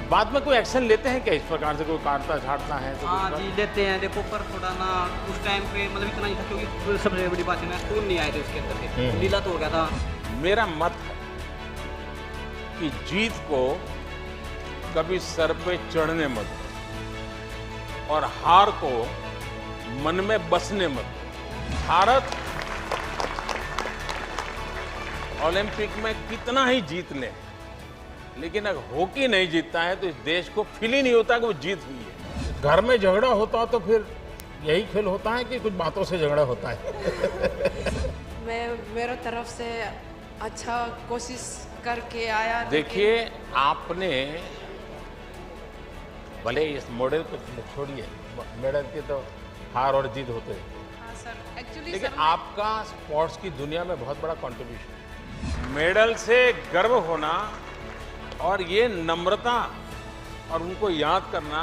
बाद में कोई एक्शन लेते हैं क्या इस प्रकार से, कोई काटता छाटता है तो हाँ कुछ जी लेते हैं। देखो पर थोड़ा ना उस टाइम पे मतलब इतना ही था, क्योंकि सबसे बड़ी बात है ना खून नहीं आए थे उसके अंदर से, लीला तो हो गया था। मेरा मत है कि जीत को कभी सर पे चढ़ने मत दो और हार को मन में बसने मत दो। भारत ओलंपिक में कितना ही जीत ले, लेकिन अगर हॉकी नहीं जीतता है तो इस देश को फील ही नहीं होता कि वो जीत हुई है। घर में झगड़ा होता तो फिर यही खेल होता है कि कुछ बातों से झगड़ा होता है। मैं मेरे तरफ से अच्छा कोशिश करके आया। देखिए आपने भले इस मॉडल को छोड़िए, मेडल की तो हार और जीत होते हैं, हाँ सर, एक्चुअली लेकिन आपका स्पोर्ट्स की दुनिया में बहुत बड़ा कंट्रीब्यूशन है। मेडल से गर्व होना और ये नम्रता और उनको याद करना,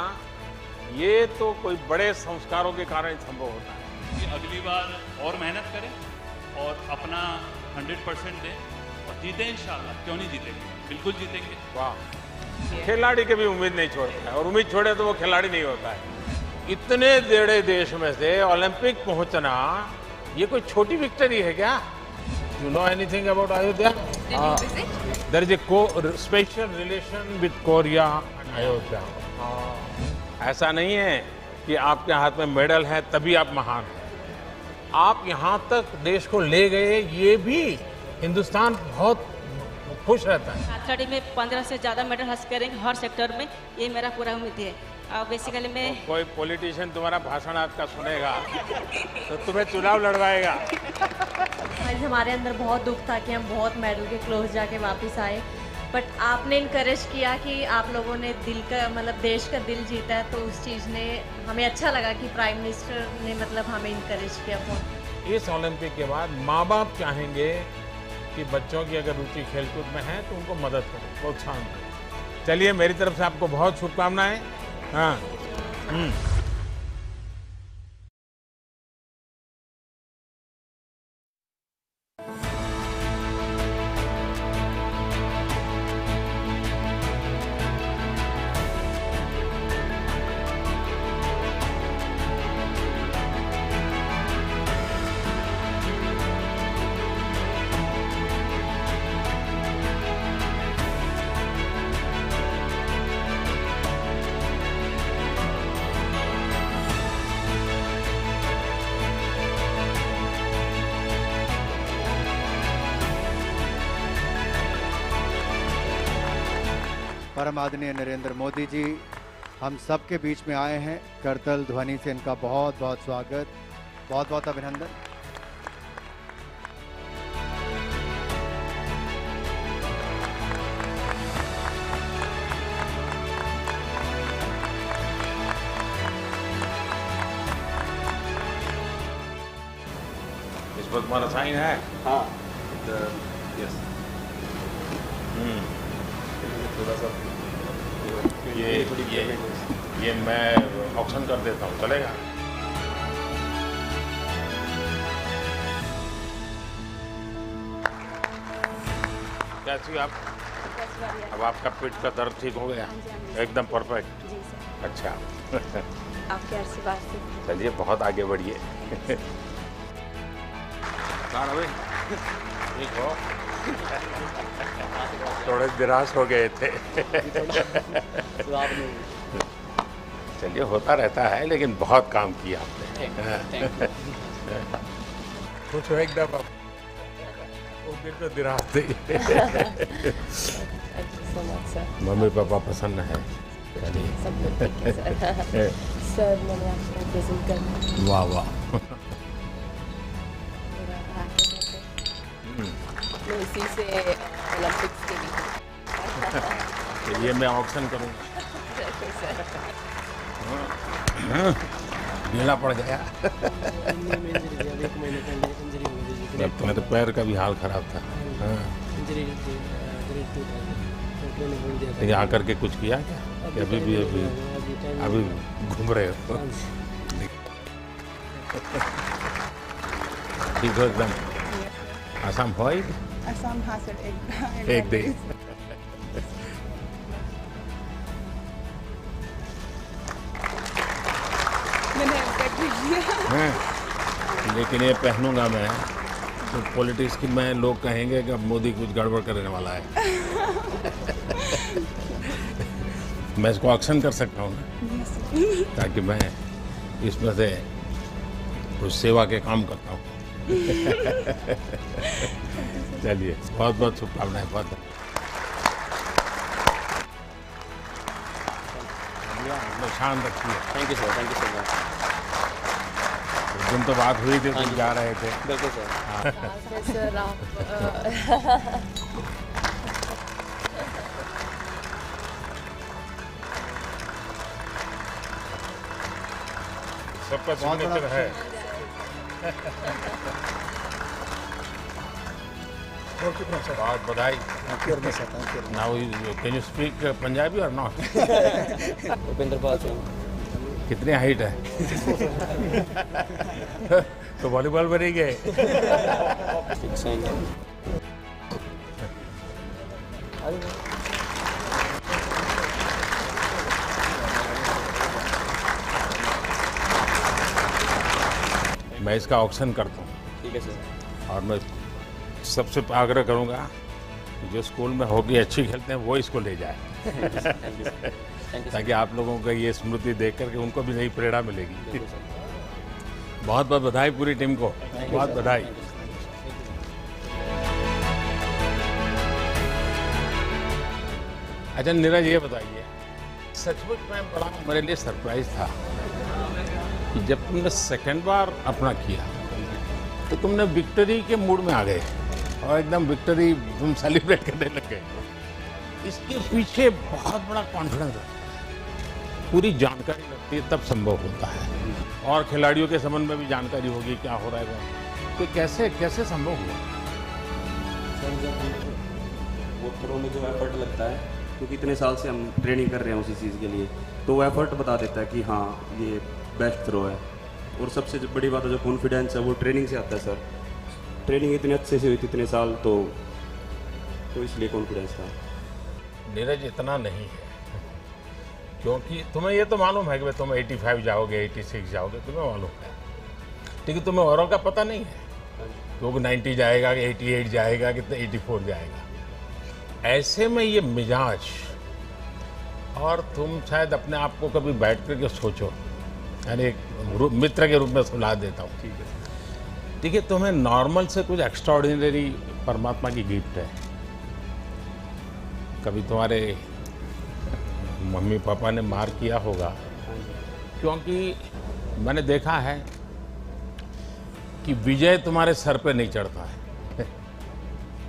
ये तो कोई बड़े संस्कारों के कारण संभव होता है। कि अगली बार और मेहनत करें और अपना 100% दें और जीतें इंशाल्लाह। क्यों नहीं जीतेंगे, बिल्कुल जीतेंगे। वाह, खिलाड़ी कभी उम्मीद नहीं छोड़ता है और उम्मीद छोड़े तो वो खिलाड़ी नहीं होता है। इतने बड़े देश में से ओलंपिक पहुंचना ये कोई छोटी विक्ट्री है क्या? You know anything about Ayodhya? There is a special relation with Korea and Ayodhya. ऐसा नहीं है कि आपके हाथ में मेडल है तभी आप महान हैं। आप यहाँ तक देश को ले गए, ये भी हिंदुस्तान बहुत खुश रहता है। एथलेटिक्स में 15 से ज़्यादा मेडल हासिल करेंगे हर सेक्टर में, ये मेरा पूरा उम्मीद है। बेसिकली मैं कोई पॉलिटिशियन तुम्हारा भाषण आज का सुनेगा तो तुम्हें चुनाव लड़वाएगा। आज हमारे अंदर बहुत दुख था कि हम बहुत मेडल के क्लोज जाके वापस आए, बट आपने इनकरेज किया कि आप लोगों ने दिल का मतलब देश का दिल जीता है, तो उस चीज़ ने हमें अच्छा लगा कि प्राइम मिनिस्टर ने मतलब हमें इनकरेज किया बहुत। इस ओलंपिक के बाद माँ बाप चाहेंगे कि बच्चों की अगर रुचि खेलकूद में है तो उनको मदद करो, प्रोत्साहन करो। चलिए मेरी तरफ से आपको बहुत शुभकामनाएं। हाँ परम आदरणीय नरेंद्र मोदी जी हम सब के बीच में आए हैं। करतल ध्वनि से इनका बहुत बहुत स्वागत, बहुत बहुत अभिनंदन। इस पर तुम्हारा साइन है? हाँ यस ये मैं ऑक्शन कर देता हूँ, चलेगा? कैसी आप? अब आपका पेट का दर्द ठीक हो गया? एकदम परफेक्ट। जी सर, अच्छा आपके आशीर्वाद से। चलिए बहुत आगे बढ़िए। कहाँ रहे? ठीक हो? थोड़े निराश हो गए थे। चलिए होता रहता है, लेकिन बहुत काम किया आपने। कुछ हो एकदम अब वो फिर तो निराश थे। मम्मी पापा प्रसन्न है? चलिए सर मैंने आपको प्रेजेंट करना वाह वाह। मैं इसी से ओलंपिक्स के लिए ये मैं ऑक्शन करूँगा। ढीला पड़ गया। तुम्हारे पैर का भी हाल खराब था। हाँ। यहाँ करके कुछ किया क्या? कि अभी घूम रहे हो? ठीक हो एकदम? आसाम हो? असम हाँ सर, एक एक दे। लेकिन ये पहनूंगा मैं तो पॉलिटिक्स की मैं लोग कहेंगे कि अब मोदी कुछ गड़बड़ करने वाला है। मैं इसको ऑक्शन कर सकता हूँ ना, ताकि मैं इसमें से कुछ सेवा के काम करता हूँ। चलिए, बहुत बहुत शुभकामनाएं। बहुत शान रखिए। Thank you sir, thank you so much. उस दिन तो बात हुई थी, तुम जा रहे थे। बिल्कुल सर। सर आप सबका सिग्नेचर है। बहुत बधाई। Now, can you speak Punjabi or not? Bhupendra Pal Singh. कितनी हाइट है? तो वॉलीबॉल बन ही गए। मैं इसका ऑक्शन करता हूँ। ठीक है सर। और मैं सबसे आग्रह करूँगा कि जो स्कूल में हॉकी अच्छी खेलते हैं वो इसको ले जाए, ताकि आप लोगों को ये स्मृति देख करके उनको भी नई प्रेरणा मिलेगी। बहुत बहुत बधाई पूरी टीम को, बहुत बधाई। अच्छा नीरज, ये बताइए, सचमुच में बड़ा मेरे लिए सरप्राइज था कि जब तुमने सेकंड बार अपना किया तो तुमने विक्ट्री के मूड में आ गए और एकदम विक्ट्री तुम सेलिब्रेट करने लग गए। इसके पीछे बहुत बड़ा कॉन्फिडेंस है, पूरी जानकारी लगती है, तब संभव होता है। और खिलाड़ियों के संबंध में भी जानकारी होगी क्या हो रहा है, तो कैसे कैसे संभव हुआ? सर जब वो थ्रो में जो एफर्ट लगता है, क्योंकि इतने साल से हम ट्रेनिंग कर रहे हैं उसी चीज़ के लिए, तो वो एफर्ट बता देता है कि हाँ ये बेस्ट थ्रो है। और सबसे जो बड़ी बात है, जो कॉन्फिडेंस है, वो ट्रेनिंग से आता है सर। ट्रेनिंग इतने अच्छे से हुई थी इतने साल, तो इसलिए कॉन्फिडेंस था। नीरज, इतना नहीं है, क्योंकि तुम्हें ये तो मालूम है कि तुम 85 जाओगे, 86 जाओगे, तुम्हें मालूम है, लेकिन तुम्हें औरों का पता नहीं है क्योंकि 90 जाएगा कि 88 जाएगा कि 84 जाएगा। ऐसे में ये मिजाज, और तुम शायद अपने आप को कभी बैठ करके सोचो, यानी एक मित्र के रूप में सुला देता हूँ। ठीक है, ठीक है, तुम्हें नॉर्मल से कुछ एक्स्ट्राऑर्डिनरी परमात्मा की गिफ्ट है। कभी तुम्हारे मम्मी पापा ने मार किया होगा, क्योंकि मैंने देखा है कि विजय तुम्हारे सर पे नहीं चढ़ता है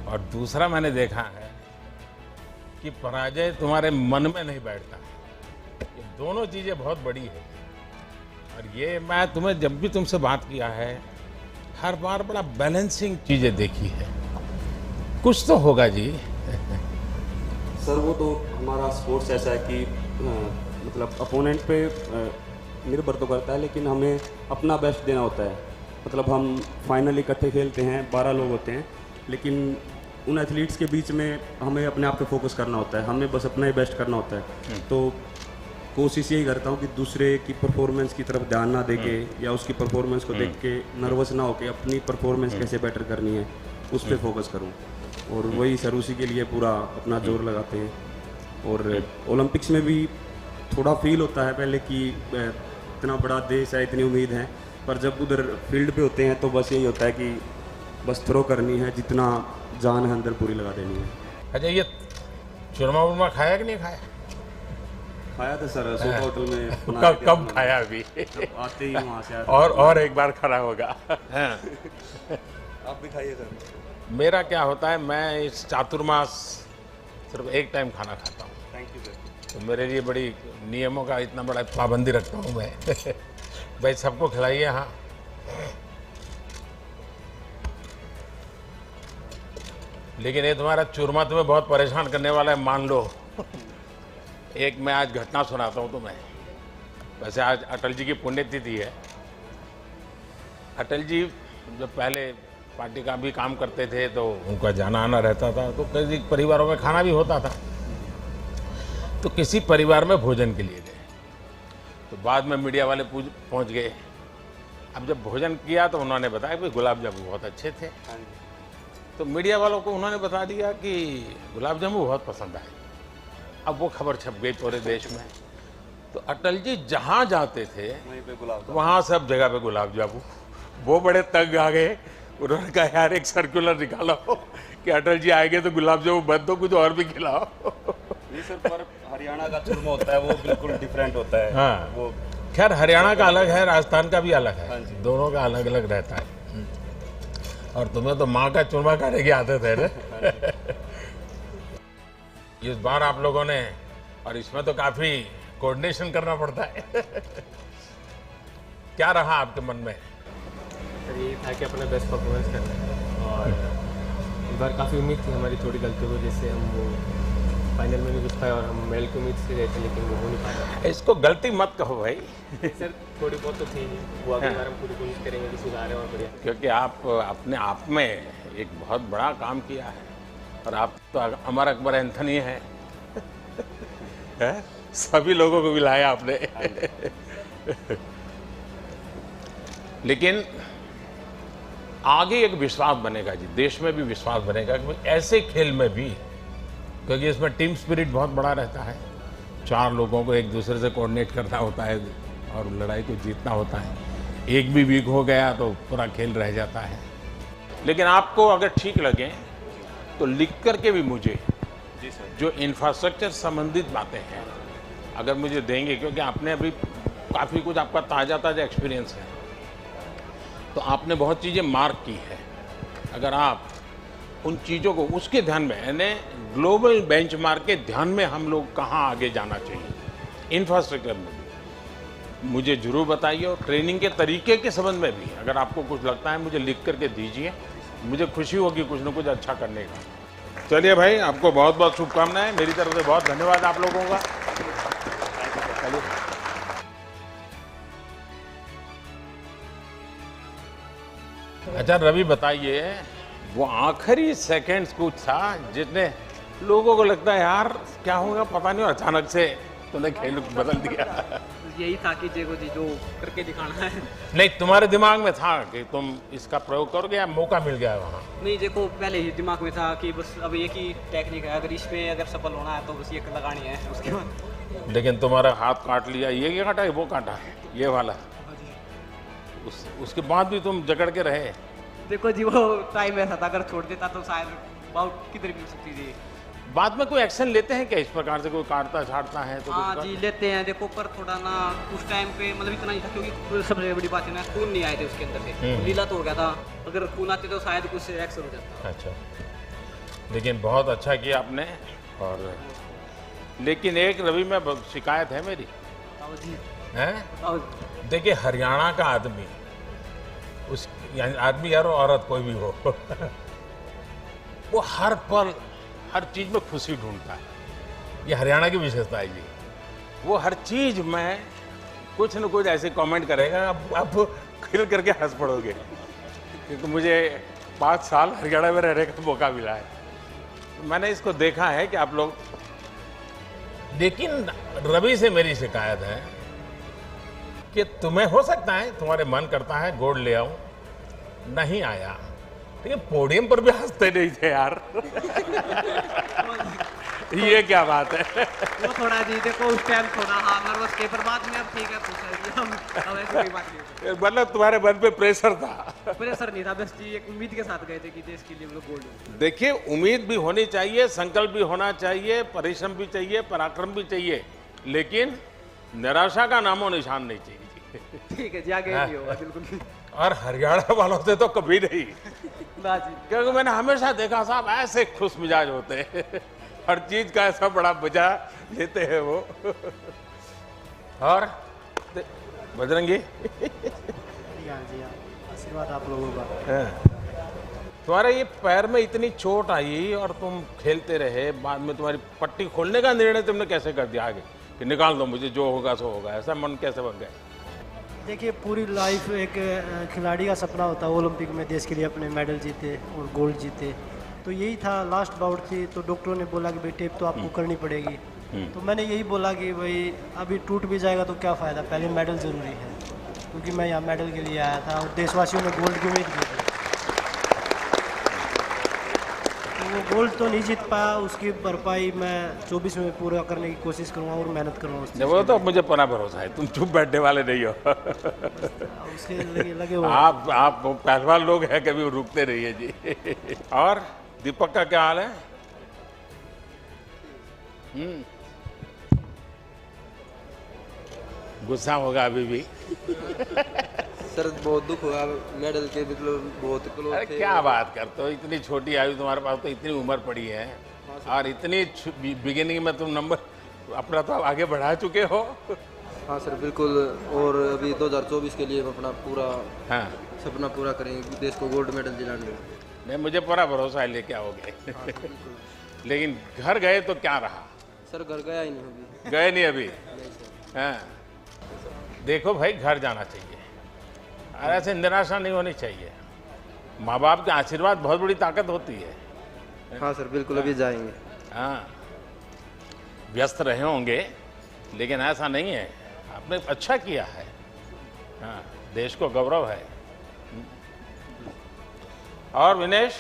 और दूसरा मैंने देखा है कि पराजय तुम्हारे मन में नहीं बैठता है। ये दोनों चीज़ें बहुत बड़ी है। और ये मैं तुम्हें जब भी तुमसे बात किया है, हर बार बड़ा बैलेंसिंग चीज़ें देखी है। कुछ तो होगा जी। सर वो तो हमारा स्पोर्ट्स ऐसा है कि मतलब अपोनेंट पे निर्भर तो करता है, लेकिन हमें अपना बेस्ट देना होता है। मतलब हम फाइनल इकट्ठे खेलते हैं, 12 लोग होते हैं, लेकिन उन एथलीट्स के बीच में हमें अपने आप पे फोकस करना होता है, हमें बस अपना ही बेस्ट करना होता है। तो कोशिश यही करता हूँ कि दूसरे की परफॉर्मेंस की तरफ ध्यान ना देके या उसकी परफॉर्मेंस को देख के नर्वस ना होके अपनी परफॉर्मेंस कैसे बेटर करनी है उस पर फोकस करूँ। और वही सर उसी के लिए पूरा अपना जोर लगाते हैं। और ओलंपिक्स में भी थोड़ा फील होता है पहले कि इतना बड़ा देश है, इतनी उम्मीद है, पर जब उधर फील्ड पे होते हैं तो बस यही होता है कि बस थ्रो करनी है, जितना जान है अंदर पूरी लगा देनी है। अच्छा, ये चूरमा वूरमा खाया कि नहीं खाया? खाया था सर, सोफा होटल में बना के कब खाया अभी? आते ही वहाँ से और एक बार खाना होगा। आप भी खाइए सर। मेरा क्या होता है, मैं इस चातुर्मास सिर्फ एक टाइम खाना खाता हूँ। Thank you sir. तो मेरे लिए बड़ी नियमों का इतना बड़ा पाबंदी रखता हूँ मैं। भाई सबको खिलाइए। हाँ, लेकिन ये तुम्हारा चूरमा तुम्हें बहुत परेशान करने वाला है, मान लो। एक मैं आज घटना सुनाता हूँ तुम्हें। वैसे आज अटल जी की पुण्यतिथि है। अटल जी जब पहले पार्टी का भी काम करते थे तो उनका जाना आना रहता था, तो कई परिवारों में खाना भी होता था। तो किसी परिवार में भोजन के लिए गए, तो बाद में मीडिया वाले पहुंच गए। अब जब भोजन किया तो उन्होंने बताया कि गुलाब जामुन बहुत अच्छे थे। हाँ जी। तो मीडिया वालों को उन्होंने बता दिया कि गुलाब जामुन बहुत पसंद आए। अब वो खबर छप गई पूरे देश में। तो अटल जी जहाँ जाते थे वहीं पे गुलाब जामुन। वहाँ सब जगह पे गुलाब जामुन। वो बड़े तंग आ गए, उन्होंने कहा यार एक सर्कुलर निकालो कि अटल जी आएंगे तो गुलाब जामुन बंद दो, कुछ और भी खिलाओ। नहीं सर, पर हरियाणा का चूरमा होता है वो बिल्कुल डिफरेंट होता है। हाँ। वो खैर हरियाणा का अलग है, राजस्थान का भी अलग हाँ है, जी। दोनों का अलग अलग रहता है। और तुम्हें तो माँ का चूरमा खाने की आदत है ना। इस बार आप लोगों ने, और इसमें तो काफी कोऑर्डिनेशन करना पड़ता है। क्या रहा आपके मन में? सर ये था कि अपना बेस्ट परफॉर्मेंस करना है, और इस बार काफ़ी उम्मीद थी, हमारी थोड़ी गलतियों की वजह से हम वो फाइनल में नहीं घुस पाए, और हम मेडल की उम्मीद से गए थे लेकिन वो हो नहीं पाया। इसको गलती मत कहो भाई। सर थोड़ी बहुत तो थी ही, वो अगली बार हम पूरी कोशिश करेंगे कि सुधारें और बढ़िया। क्योंकि आप अपने आप में एक बहुत बड़ा काम किया है, और आप तो अमर अकबर एंथनी हैं। हैं? सभी लोगों को मिलाया आपने। लेकिन आगे एक विश्वास बनेगा जी, देश में भी विश्वास बनेगा कि ऐसे खेल में भी, क्योंकि इसमें टीम स्पिरिट बहुत बड़ा रहता है, 4 लोगों को एक दूसरे से कोऑर्डिनेट करना होता है और लड़ाई को जीतना होता है। एक भी वीक हो गया तो पूरा खेल रह जाता है। लेकिन आपको अगर ठीक लगे तो लिख करके भी मुझे जी सर। जो इंफ्रास्ट्रक्चर संबंधित बातें हैं अगर मुझे देंगे, क्योंकि आपने अभी काफ़ी कुछ, आपका ताज़ा एक्सपीरियंस है, तो आपने बहुत चीज़ें मार्क की है। अगर आप उन चीज़ों को उसके ध्यान में, यानी ग्लोबल बेंचमार्क के ध्यान में हम लोग कहाँ आगे जाना चाहिए इंफ्रास्ट्रक्चर में भी, मुझे जरूर बताइए। और ट्रेनिंग के तरीके के संबंध में भी अगर आपको कुछ लगता है मुझे लिख करके दीजिए, मुझे खुशी होगी कुछ ना कुछ अच्छा करने का। चलिए भाई, आपको बहुत बहुत शुभकामनाएं, मेरी तरफ से बहुत धन्यवाद आप लोगों का। चलिए। अच्छा रवि, बताइए, वो आखिरी सेकंड्स कुछ था जितने लोगों को लगता है यार क्या होगा पता नहीं, और अचानक से तूने खेल बदल दिया। यही था कि जेगो जी जो करके दिखाना है। नहीं, तुम्हारे दिमाग में था कि तुम इसका प्रयोग करोगे या मौका मिल गया वहाँ? नहीं, देखो पहले ही दिमाग में था कि बस अब एक ही टेक्निक है, अगर इसमें अगर सफल होना है तो बस ये लगानी है, उसके बाद। लेकिन तुम्हारा हाथ काट लिया, ये काटा है, वो काटा है, ये वाला। उसके बाद भी तुम जकड़ के रहे। देखो जी वो टाइम ऐसा था, अगर छोड़ देता तो शायद बाउट किधर भी हो सकती थी। बाद में कोई एक्शन लेते हैं क्या इस प्रकार से, कोई काटता छाटता है तो? हाँ जी लेते हैं, देखो पर थोड़ा ना उस टाइम पे मतलब इतना ही था, क्योंकि सबसे बड़ी बात है ना, खून नहीं आए थे उसके अंदर से, लीला तो हो गया था, अगर खून आते तो शायद कुछ एक्शन हो जाता। अच्छा, लेकिन बहुत अच्छा किया आपने। और लेकिन एक रवि में शिकायत है मेरी। बताओ जी। है? बताओ जी। देखिए, हरियाणा का आदमी, उस यानी आदमी यार औरत कोई भी हो, वो हर पल हर चीज में खुशी ढूंढता है। ये हरियाणा की विशेषता है जी। वो हर चीज में कुछ न कुछ ऐसे कमेंट करेगा, आप खिल करके हंस पड़ोगे, क्योंकि मुझे 5 साल हरियाणा में रहने का मौका मिला है। मैंने इसको देखा है कि आप लोग, लेकिन रवि से मेरी शिकायत है कि तुम्हें हो सकता है तुम्हारे मन करता है गोल्ड ले आऊं, नहीं आया, लेकिन पोडियम पर भी हंसते नहीं थे यार। ये क्या बात है? वो थोड़ा जी देखो उस टाइम थोड़ा हाँ नर्वस थे, पर बाद में अब ठीक है, अब ऐसी कोई बात नहीं। मतलब तुम्हारे मन पे प्रेशर था? प्रेशर नहीं था, बस जी एक उम्मीद के साथ गए थे कि देश के लिए हम लोग गोल्ड। देखिए, उम्मीद भी होनी चाहिए, संकल्प भी होना चाहिए, परिश्रम भी चाहिए, पराक्रम भी चाहिए, लेकिन निराशा का नामो निशान नहीं चाहिए। ठीक है जी, आगे नहीं होगा बिल्कुल। और हरियाणा वालों से तो कभी नहीं, ना जी, क्योंकि मैंने हमेशा देखा साहब ऐसे खुश मिजाज होते हैं, हर चीज का ऐसा बड़ा मजा लेते हैं वो। और बजरंगी, आशीर्वाद आप लोगों का। तुम्हारे ये पैर में इतनी चोट आई और तुम खेलते रहे, बाद में तुम्हारी पट्टी खोलने का निर्णय तुमने कैसे कर दिया आगे कि निकाल दो, मुझे जो होगा सो होगा, ऐसा मन कैसे बन गया? देखिए, पूरी लाइफ एक खिलाड़ी का सपना होता है ओलंपिक में देश के लिए अपने मेडल जीते और गोल्ड जीते, तो यही था। लास्ट बाउट थी तो डॉक्टरों ने बोला कि भाई टेप तो आपको करनी पड़ेगी, तो मैंने यही बोला कि भाई अभी टूट भी जाएगा तो क्या फ़ायदा, पहले मेडल ज़रूरी है। क्योंकि मैं यहाँ मेडल के लिए आया था और देशवासियों ने गोल्ड की उम्मीद की थी। तो वो गोल्ड तो नहीं जीत पाया, उसकी भरपाई मैं 24 में पूरा करने की कोशिश करूँगा और मेहनत करूँगा उस चीज़ वो तो मुझे पूरा भरोसा है, तुम चुप बैठने वाले नहीं हो। उसके लगे हुए आप पहलवान लोग हैं, कभी रुकते रहिए जी। और दीपक का क्या हाल है? गुस्सा होगा अभी भी। सर बहुत दुख हुआ मेडल के, मतलब बहुत क्लोज अरे थे। क्या बात करते हो, इतनी छोटी आयु तुम्हारे पास, तो इतनी उम्र पड़ी है और इतनी बिगिनिंग में तुम नंबर अपना तो आगे बढ़ा चुके हो। हाँ सर बिल्कुल, और अभी 2024 के लिए हम अपना पूरा हाँ सपना पूरा करेंगे, देश को गोल्ड मेडल दिलाने। नहीं, मुझे पूरा भरोसा है लेके आओगे। लेकिन घर गए तो क्या रहा? सर घर गया ही नहीं अभी। गए नहीं अभी? हाँ, देखो भाई, घर जाना चाहिए और ऐसे निराशा नहीं होनी चाहिए। माँ बाप के आशीर्वाद बहुत बड़ी ताकत होती है। हाँ सर बिल्कुल, अभी जाएंगे। हाँ, व्यस्त रहे होंगे लेकिन ऐसा नहीं है, आपने अच्छा किया है। हाँ, देश को गौरव है। और विनेश,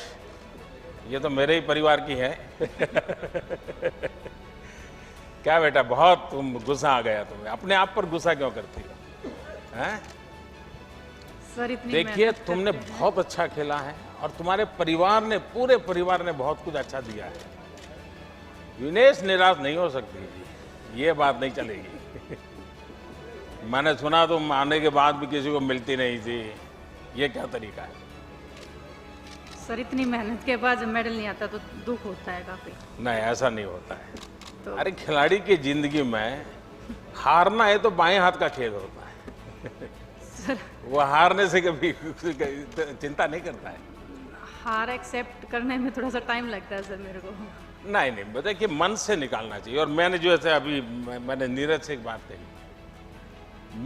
ये तो मेरे ही परिवार की है। क्या बेटा, बहुत तुम गुस्सा आ गया तुम्हें, अपने आप पर गुस्सा क्यों करती हो? हैं? सर इतनी देखिए, तुमने बहुत अच्छा खेला है और तुम्हारे परिवार ने, पूरे परिवार ने बहुत कुछ अच्छा दिया है। विनेश निराश नहीं हो सकती जी, ये बात नहीं चलेगी। मैंने सुना तुम आने के बाद भी किसी को मिलती नहीं थी, ये क्या तरीका है? सर इतनी मेहनत के बाद जब मेडल नहीं आता तो दुख होता है काफी। नहीं, ऐसा नहीं होता है। तो अरे खिलाड़ी की जिंदगी में हारना है तो बाएं हाथ का खेल होता है। सर वो हारने से कभी चिंता नहीं करता है। हार एक्सेप्ट करने में थोड़ा सा टाइम लगता है सर मेरे को। नहीं नहीं, देखिए, मन से निकालना चाहिए। और मैंने जो ऐसे अभी मैंने नीरज से एक बात कही,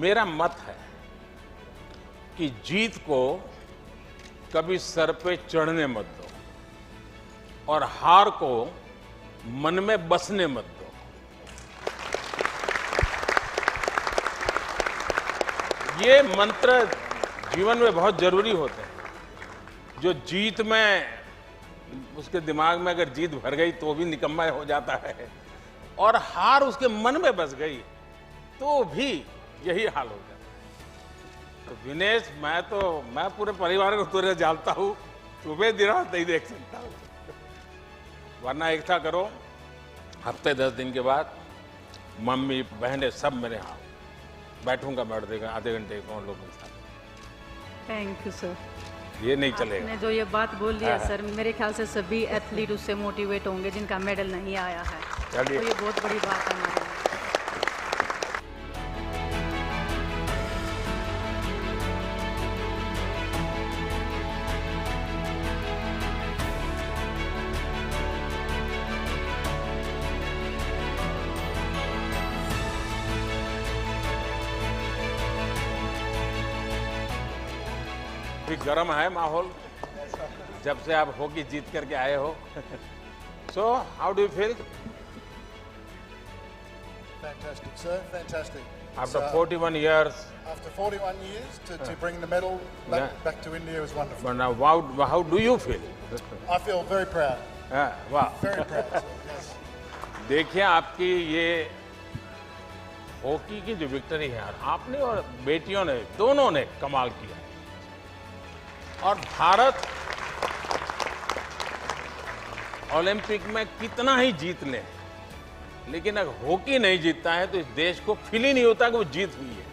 मेरा मत है कि जीत को कभी सर पे चढ़ने मत दो और हार को मन में बसने मत दो। ये मंत्र जीवन में बहुत जरूरी होते हैं। जो जीत में, उसके दिमाग में अगर जीत भर गई तो भी निकम्मा हो जाता है, और हार उसके मन में बस गई तो भी यही हाल हो जाता है। तो विनेश, मैं पूरे परिवार को तुझे जानता हूं, तुम्हें दिन रात नहीं देख सकता हूं। वरना एकता करो, हफ्ते 10 दिन के बाद मम्मी बहनें सब मेरे यहाँ, बैठूंगा मैं आधे घंटे को उन लोगों के साथ। Thank you sir. ये नहीं चलेगा। आपने जो ये बात बोल दिया सर, मेरे ख्याल से सभी एथलीट उससे मोटिवेट होंगे जिनका मेडल नहीं आया है। तो ये बहुत बड़ी बात है हमारे लिए। गर्म है माहौल जब से आप हॉकी जीत करके आए हो। So how do you feel? Fantastic, sir. Fantastic. After 41 years. After 41 years, to bring the medal back to India was wonderful. But now, how do you feel? I feel very proud. वाह, Very proud. Yes. देखिए, आपकी ये hockey की जो victory है, आपने और बेटियों ने, दोनों ने कमाल किया। और भारत ओलंपिक में कितना ही जीत ले, लेकिन अगर हॉकी नहीं जीतता है तो इस देश को फील ही नहीं होता कि वो जीत हुई है।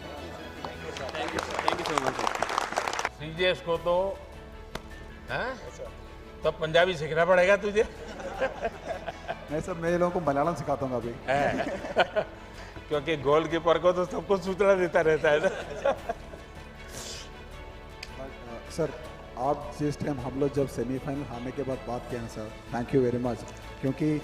Thank you so much. Sreejesh को तो तो पंजाबी सीखना पड़ेगा तुझे। नहीं सर, मैं ये लोगों को मलयालम सिखाता हूँ अभी। क्योंकि गोलकीपर को तो सब कुछ सूचना देता रहता है ना। सर, आप जिस टाइम हम लोग जब सेमीफाइनल हारने के बाद बात किए हैं sir, thank you very much. क्योंकि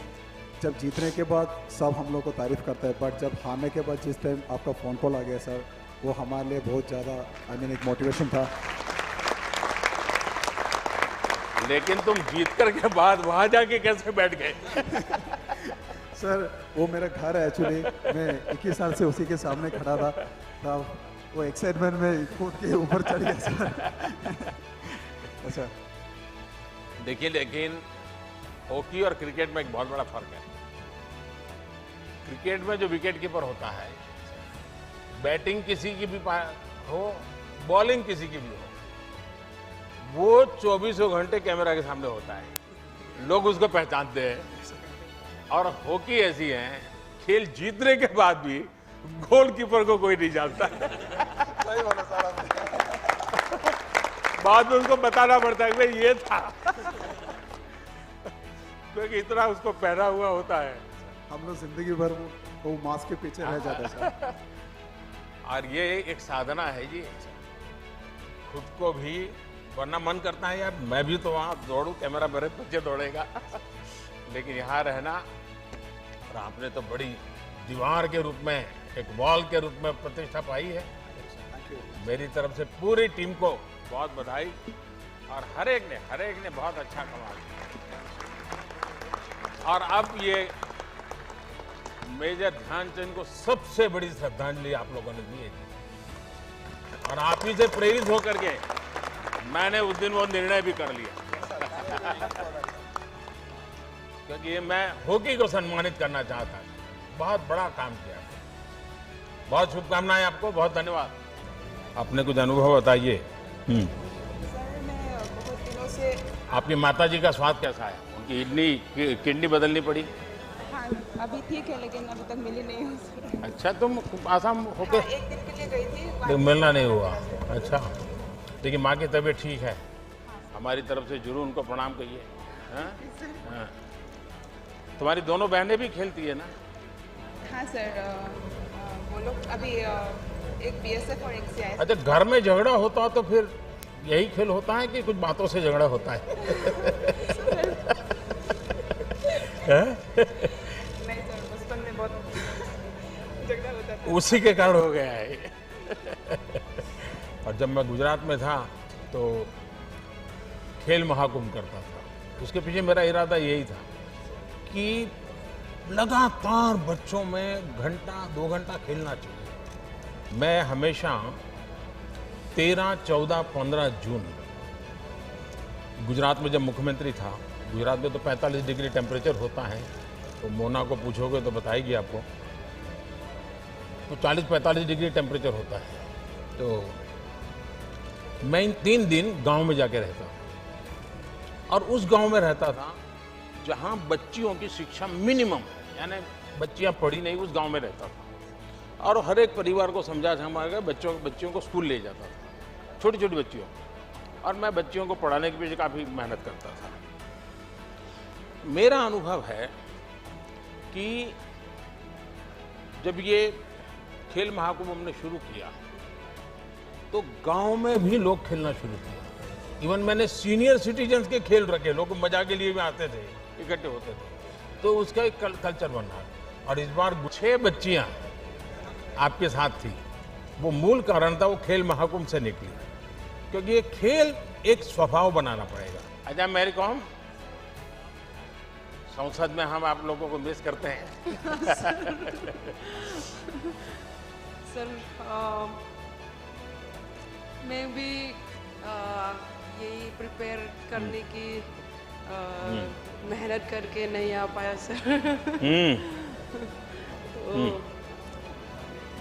जब जीतने के बाद सब हम लोग को तारीफ करता है, बट जब हारने के बाद जिस टाइम आपका फ़ोन कॉल आ गया सर, वो हमारे लिए बहुत ज़्यादा एक मोटिवेशन था। लेकिन तुम जीत कर के बाद वहां जाके कैसे बैठ गए? सर, वो मेरा घर है एक्चुअली। मैं 21 साल से उसी के सामने खड़ा था, तब वो एक्साइटमेंट में कूद के ऊपर चढ़ गया सर। अच्छा देखिए, लेकिन हॉकी और क्रिकेट में एक बहुत बड़ा फर्क है। क्रिकेट में जो विकेट कीपर होता है, बैटिंग किसी की भी हो, बॉलिंग किसी की भी हो, वो 24 घंटे कैमरा के सामने होता है, लोग उसको पहचानते हैं। और हॉकी ऐसी है, खेल जीतने के बाद भी गोलकीपर को कोई नहीं जानता। बाद में उसको बताना पड़ता है कि भाई ये था, क्योंकि इतना उसको पहना हुआ होता है। हम लोग जिंदगी भर वो मास्क के पीछे रह जाते हैं सर। और ये एक साधना है जी, खुद को भी, वरना मन करता है यार मैं भी तो वहां दौड़ूं, कैमरा मेरे पीछे दौड़ेगा। लेकिन यहाँ रहना, और आपने तो बड़ी दीवार के रूप में, एक वॉल के रूप में प्रतिष्ठा पाई है। मेरी तरफ से पूरी टीम को बहुत बधाई, और हर एक ने बहुत अच्छा कमाल किया। और अब ये मेजर ध्यानचंद को सबसे बड़ी श्रद्धांजलि आप लोगों ने दी है, और आप ही से प्रेरित होकर के मैंने उस दिन वो निर्णय भी कर लिया, क्योंकि ये मैं हॉकी को सम्मानित करना चाहता था। बहुत बड़ा काम किया, बहुत शुभकामनाएं आपको, बहुत धन्यवाद। अपने कुछ अनुभव बताइए। सर मैं बहुत दिनों से, आपकी माताजी का स्वास्थ्य कैसा है? उनकी किडनी बदलनी पड़ी? हाँ अभी ठीक है, लेकिन अभी तक मिली नहीं हूँ। अच्छा, तुम आसाम होके? हाँ, एक दिन के लिए गई थी, तो मिलना नहीं हुआ। अच्छा, लेकिन माँ की तबीयत ठीक है? हमारी तरफ से जरूर उनको प्रणाम कहिए। हाँ, तुम्हारी दोनों बहनें भी खेलती है ना? हाँ सर, वो लोग अभी एक BSF और एक CIS। अच्छा, घर में झगड़ा होता तो फिर यही खेल होता है कि कुछ बातों से झगड़ा होता है? नहीं सर, बचपन में बहुत झगड़ा होता था। उसी के कारण हो गया है। और जब मैं गुजरात में था तो खेल महाकुंभ करता था, उसके पीछे मेरा इरादा यही था कि लगातार बच्चों में घंटा 2 घंटा खेलना चाहिए। मैं हमेशा 13, 14, 15 जून गुजरात में जब मुख्यमंत्री था, गुजरात में तो 45 डिग्री टेम्परेचर होता है, तो मोना को पूछोगे तो बताएगी आपको, तो 40-45 डिग्री टेम्परेचर होता है। तो मैं इन 3 दिन गांव में जाके रहता था, और उस गांव में रहता था जहां बच्चियों की शिक्षा मिनिमम, यानी बच्चियां पढ़ी नहीं, उस गांव में रहता था। और हर एक परिवार को समझा बच्चियों को स्कूल ले जाता था, छोटी छोटी बच्चियों, और मैं बच्चियों को पढ़ाने के पीछे काफ़ी मेहनत करता था। मेरा अनुभव है कि जब ये खेल महाकुंभ हमने शुरू किया तो गांव में भी लोग खेलना शुरू किया। इवन मैंने सीनियर सिटीजन्स के खेल रखे, लोग मजा के लिए भी आते थे, इकट्ठे होते थे, तो उसका एक कल्चर बना। और इस बार 6 बच्चियां आपके साथ थी, वो मूल कारण था, वो खेल महाकुंभ से निकली, क्योंकि ये खेल एक स्वभाव बनाना पड़ेगा। अच्छा मेरी कॉम, संसद में हम आप लोगों को मिस करते हैं। सर मैं भी यही प्रिपेयर करने की मेहनत करके नहीं आ पाया सर। तो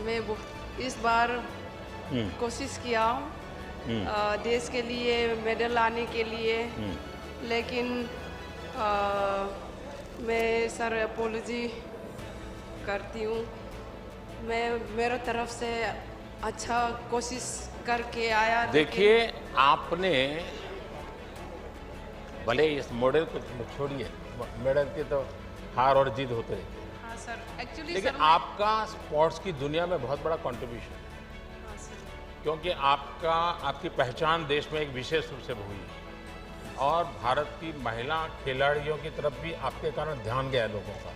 मैं इस बार कोशिश किया देश के लिए मेडल लाने के लिए, लेकिन मैं सर अपोलॉजी करती हूँ। मैं मेरे तरफ से अच्छा कोशिश करके आया। देखिए आपने भले इस मॉडल को छोड़िए, मेडल की तो हार और जीत होते रहते हैं। हाँ सर, एक्चुअली लेकिन आपका स्पोर्ट्स की दुनिया में बहुत बड़ा कंट्रीब्यूशन है। हाँ सर, क्योंकि आपकी पहचान देश में एक विशेष रूप से हुई है, और भारत की महिला खिलाड़ियों की तरफ भी आपके कारण ध्यान गया लोगों का।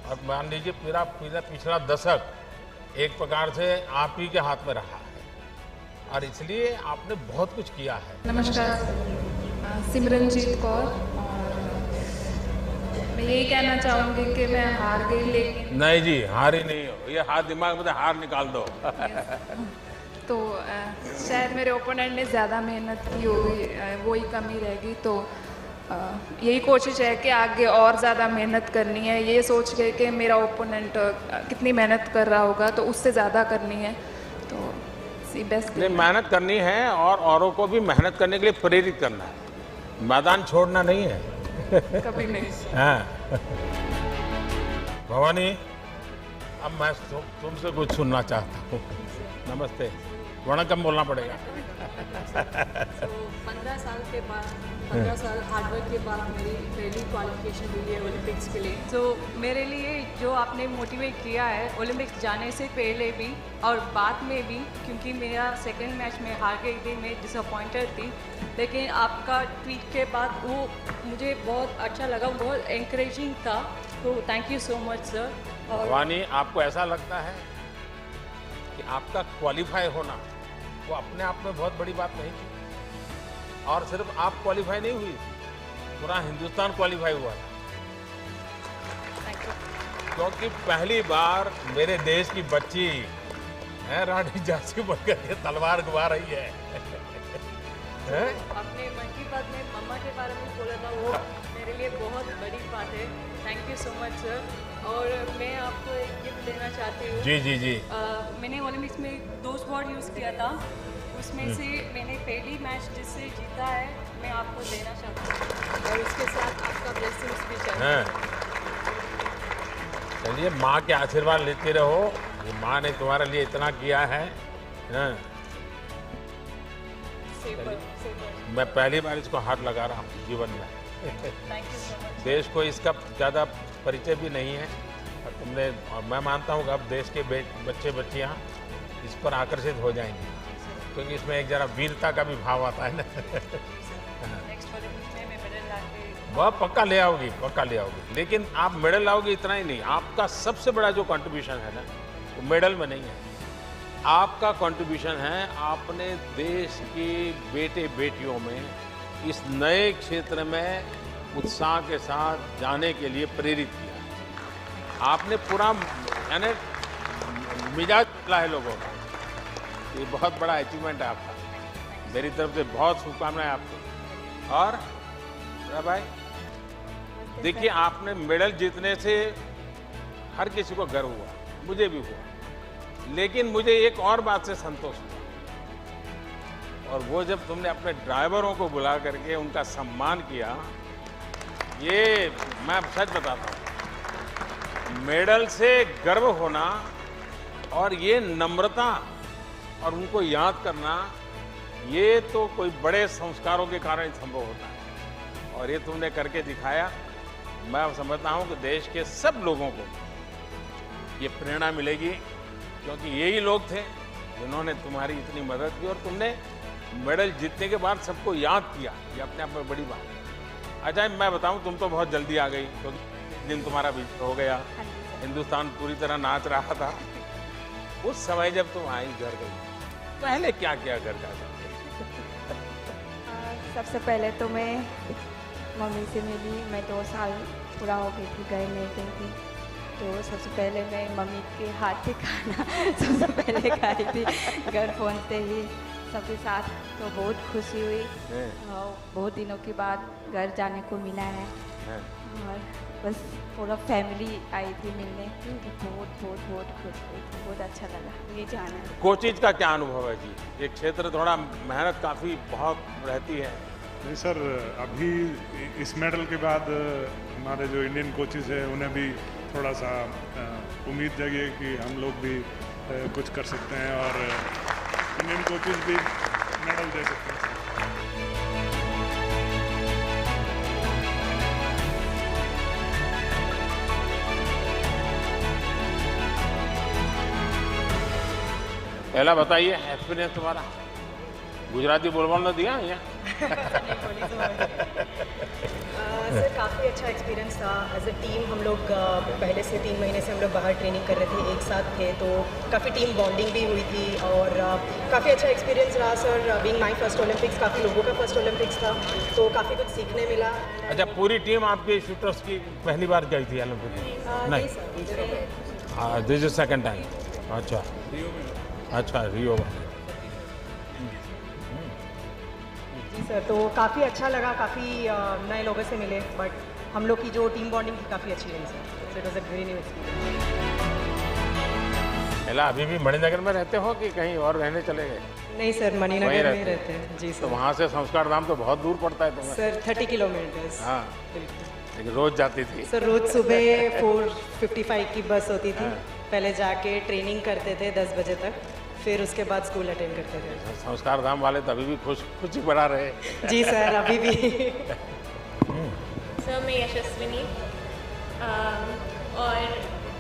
और मान लीजिए पूरा पिछला दशक एक प्रकार से आप ही के हाथ में रहा है, और इसलिए आपने बहुत कुछ किया है। नमस्कार, सिमरनजीत कौर। और मैं यही कहना चाहूँगी कि मैं हार गई, लेकिन नहीं जी, हार ही नहीं हो, ये हार दिमाग में हार निकाल दो। तो शायद मेरे ओपोनेंट ने ज़्यादा मेहनत की होगी, वही कमी रहेगी। तो यही कोशिश है कि आगे और ज़्यादा मेहनत करनी है, ये सोच के कि मेरा ओपोनेंट कितनी मेहनत कर रहा होगा तो उससे ज़्यादा करनी है। तो बेस्ट नहीं, मेहनत करनी है और औरों को भी मेहनत करने के लिए प्रेरित करना है, मैदान छोड़ना नहीं है। कभी नहीं। हाँ। भवानी, अब मैं तुमसे कुछ सुनना चाहता हूँ। नमस्ते, वणकम बोलना पड़ेगा। 15 साल के बाद 15 साल हार्डवर्क के बाद मेरी पहली क्वालिफिकेशन हुई है ओलंपिक्स के लिए। तो मेरे लिए जो आपने मोटिवेट किया है ओलंपिक्स जाने से पहले भी और बाद में भी, क्योंकि मेरा सेकंड मैच में हार गई थी, मैं डिसअपॉइंटेड थी, लेकिन आपका ट्वीट के बाद वो मुझे बहुत अच्छा लगा, बहुत एनकरेजिंग था। तो thank you so much sir. Bhavani, आपको ऐसा लगता है कि आपका क्वालिफाई होना वो अपने आप में बहुत बड़ी बात नहीं थी, और सिर्फ आप क्वालिफाई नहीं हुई, पूरा हिंदुस्तान क्वालिफाई हुआ था, क्योंकि पहली बार मेरे देश की बच्ची है रानी झांसी बनकर के तलवार घुमा रही है। आपने मन की बात में मम्मा के बारे में बोला था, वो मेरे लिए बहुत बड़ी बात है। Thank you so much sir. और मैं आपको एक गिफ्ट देना चाहती हूँ। जी जी जी। मैंने ओलंपिक्स में 2 स्वॉर्ड यूज़ किया था, उसमें से मैंने पहली मैच जिससे जीता है मैं आपको देना चाहती हूँ, और उसके साथ आपका ब्लेसिंग्स भी चाहिए। चलिए, माँ के आशीर्वाद लेते रहो, माँ ने तुम्हारे लिए इतना किया है। मैं पहली बार इसको हाथ लगा रहा हूँ जीवन में। Thank you so much. देश को इसका ज़्यादा परिचय भी नहीं है, और तुमने, और मैं मानता हूँ कि अब देश के बच्चे बच्चियाँ इस पर आकर्षित हो जाएंगे, क्योंकि इसमें एक जरा वीरता का भी भाव आता है ना। वह पक्का ले आओगी, पक्का ले आओगी, लेकिन आप मेडल लाओगी इतना ही नहीं, आपका सबसे बड़ा जो कंट्रीब्यूशन है ना वो मेडल में नहीं है, आपका कंट्रीब्यूशन है आपने देश के बेटे बेटियों में इस नए क्षेत्र में उत्साह के साथ जाने के लिए प्रेरित किया। आपने पूरा यानी मिजाज बदला है लोगों का, ये बहुत बड़ा अचीवमेंट है आपका। मेरी तरफ से बहुत शुभकामनाएं आपको। और भाई देखिए, आपने मेडल जीतने से हर किसी को गर्व हुआ, मुझे भी हुआ, लेकिन मुझे एक और बात से संतोष हुआ, और वो जब तुमने अपने ड्राइवरों को बुला करके उनका सम्मान किया। ये मैं सच बताता हूँ, मेडल से गर्व होना और ये नम्रता और उनको याद करना, ये तो कोई बड़े संस्कारों के कारण संभव होता है, और ये तुमने करके दिखाया। मैं समझता हूँ कि देश के सब लोगों को ये प्रेरणा मिलेगी, क्योंकि यही लोग थे जिन्होंने तुम्हारी इतनी मदद की, और तुमने मेडल जीतने के बाद सबको याद किया, ये अपने आप में बड़ी बात है। अच्छा, मैं बताऊं, तुम तो बहुत जल्दी आ गई, क्योंकि दिन तुम्हारा विजय हो गया, हिंदुस्तान पूरी तरह नाच रहा था। उस समय जब तुम आई घर गई, पहले क्या किया घर का? सबसे पहले तो मैं मम्मी से मिली, मैं 2 साल पूरा हो गई थी, घर नहीं गई थी, तो सबसे पहले मैं मम्मी के हाथ से खाना सबसे पहले खाई थी घर पहुँचते ही सबके साथ, तो बहुत खुशी हुई। और बहुत दिनों के बाद घर जाने को मिला है, और बस पूरा फैमिली आई थी मिलने, तो बहुत खुश हुई थी, बहुत अच्छा लगा ये जाना। कोचिज का क्या अनुभव है जी? ये क्षेत्र थोड़ा मेहनत काफ़ी बहुत रहती है। नहीं सर, अभी इस मेडल के बाद हमारे जो इंडियन कोचेज़ हैं उन्हें भी थोड़ा सा उम्मीद जगी है कि हम लोग भी कुछ कर सकते हैं, और इंडियन कोचेज़ भी मेडल दे सकते हैं। पहला बताइए एक्सपीरियंस तुम्हारा, गुजराती बोलने दिया या? सर काफ़ी अच्छा एक्सपीरियंस था। एज अ टीम हम लोग पहले से 3 महीने से हम लोग बाहर ट्रेनिंग कर रहे थे, एक साथ थे, तो काफ़ी टीम बॉन्डिंग भी हुई थी, और काफ़ी अच्छा एक्सपीरियंस रहा sir. Being my first Olympics, काफ़ी लोगों का फर्स्ट ओलंपिक्स था, तो काफ़ी कुछ सीखने मिला। अच्छा, पूरी टीम आपके शूटर्स की पहली बार गई थी ओलंपिक में? नहीं, दिस इज सेकंड टाइम। अच्छा, रियो में। जी सर, तो काफ़ी अच्छा लगा, काफ़ी नए लोगों से मिले, बट हम लोग की जो टीम बॉन्डिंग थी काफ़ी अच्छी रही sir. So it was a very new experience. एला अभी भी मणिनगर में रहते हो कि कहीं और रहने चले गए? नहीं सर, वहीं मणिनगर में रहते हैं जी तो सर। वहाँ से संस्कार धाम तो बहुत दूर पड़ता है तुम्हें। Sir 30 kilometres. हाँ, लेकिन रोज जाती थी। सर रोज सुबह 4:55 की बस होती थी। पहले जाके ट्रेनिंग करते थे 10 बजे तक, फिर उसके बाद स्कूल अटेंड करते थे। संस्कार धाम वाले तो अभी भी खुशी बना रहे। जी सर, अभी भी। सर मैं यशस्विनी, और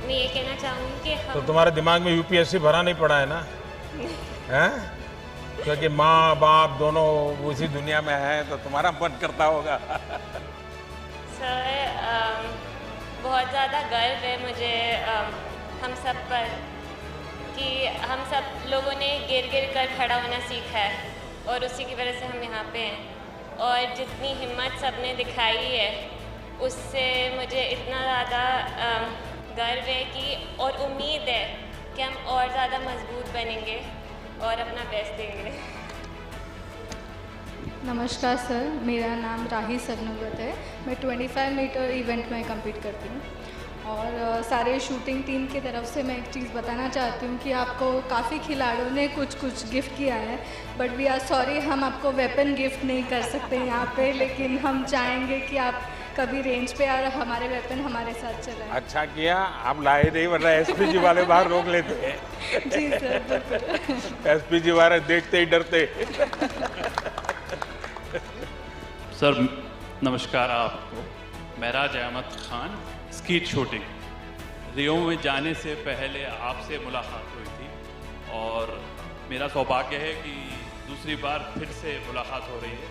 मैं ये कहना चाहूँगी कि तो तुम्हारे दिमाग में यूपीएससी भरा नहीं पड़ा है ना? हैं? क्योंकि माँ बाप दोनों उसी दुनिया में है तो तुम्हारा मन करता होगा। सर बहुत ज़्यादा गर्व है मुझे हम सब पर कि हम सब लोगों ने गिर कर खड़ा होना सीखा है और उसी की वजह से हम यहाँ पे हैं। और जितनी हिम्मत सबने दिखाई है उससे मुझे इतना ज़्यादा गर्व है कि और उम्मीद है कि हम और ज़्यादा मजबूत बनेंगे और अपना बेस्ट देंगे। नमस्कार सर, मेरा नाम राही सरनोबत है। मैं 25 मीटर इवेंट में कम्पीट करती हूँ और सारे शूटिंग टीम की तरफ से मैं एक चीज़ बताना चाहती हूँ कि आपको काफ़ी खिलाड़ियों ने कुछ गिफ्ट किया है, बट वी आर सॉरी हम आपको वेपन गिफ्ट नहीं कर सकते यहाँ पे, लेकिन हम चाहेंगे कि आप कभी रेंज पे और हमारे वेपन हमारे साथ चलाएं। अच्छा किया आप लाए नहीं, वरना एसपीजी वाले बाहर रोक लेते हैं। जी सर, बिल्कुल। एसपीजी वाले देखते ही डरते। सर नमस्कार आपको। महराज अहमद खान, स्कीट शूटिंग। रियो में जाने से पहले आपसे मुलाकात हुई थी और मेरा सौभाग्य है कि दूसरी बार फिर से मुलाकात हो रही है,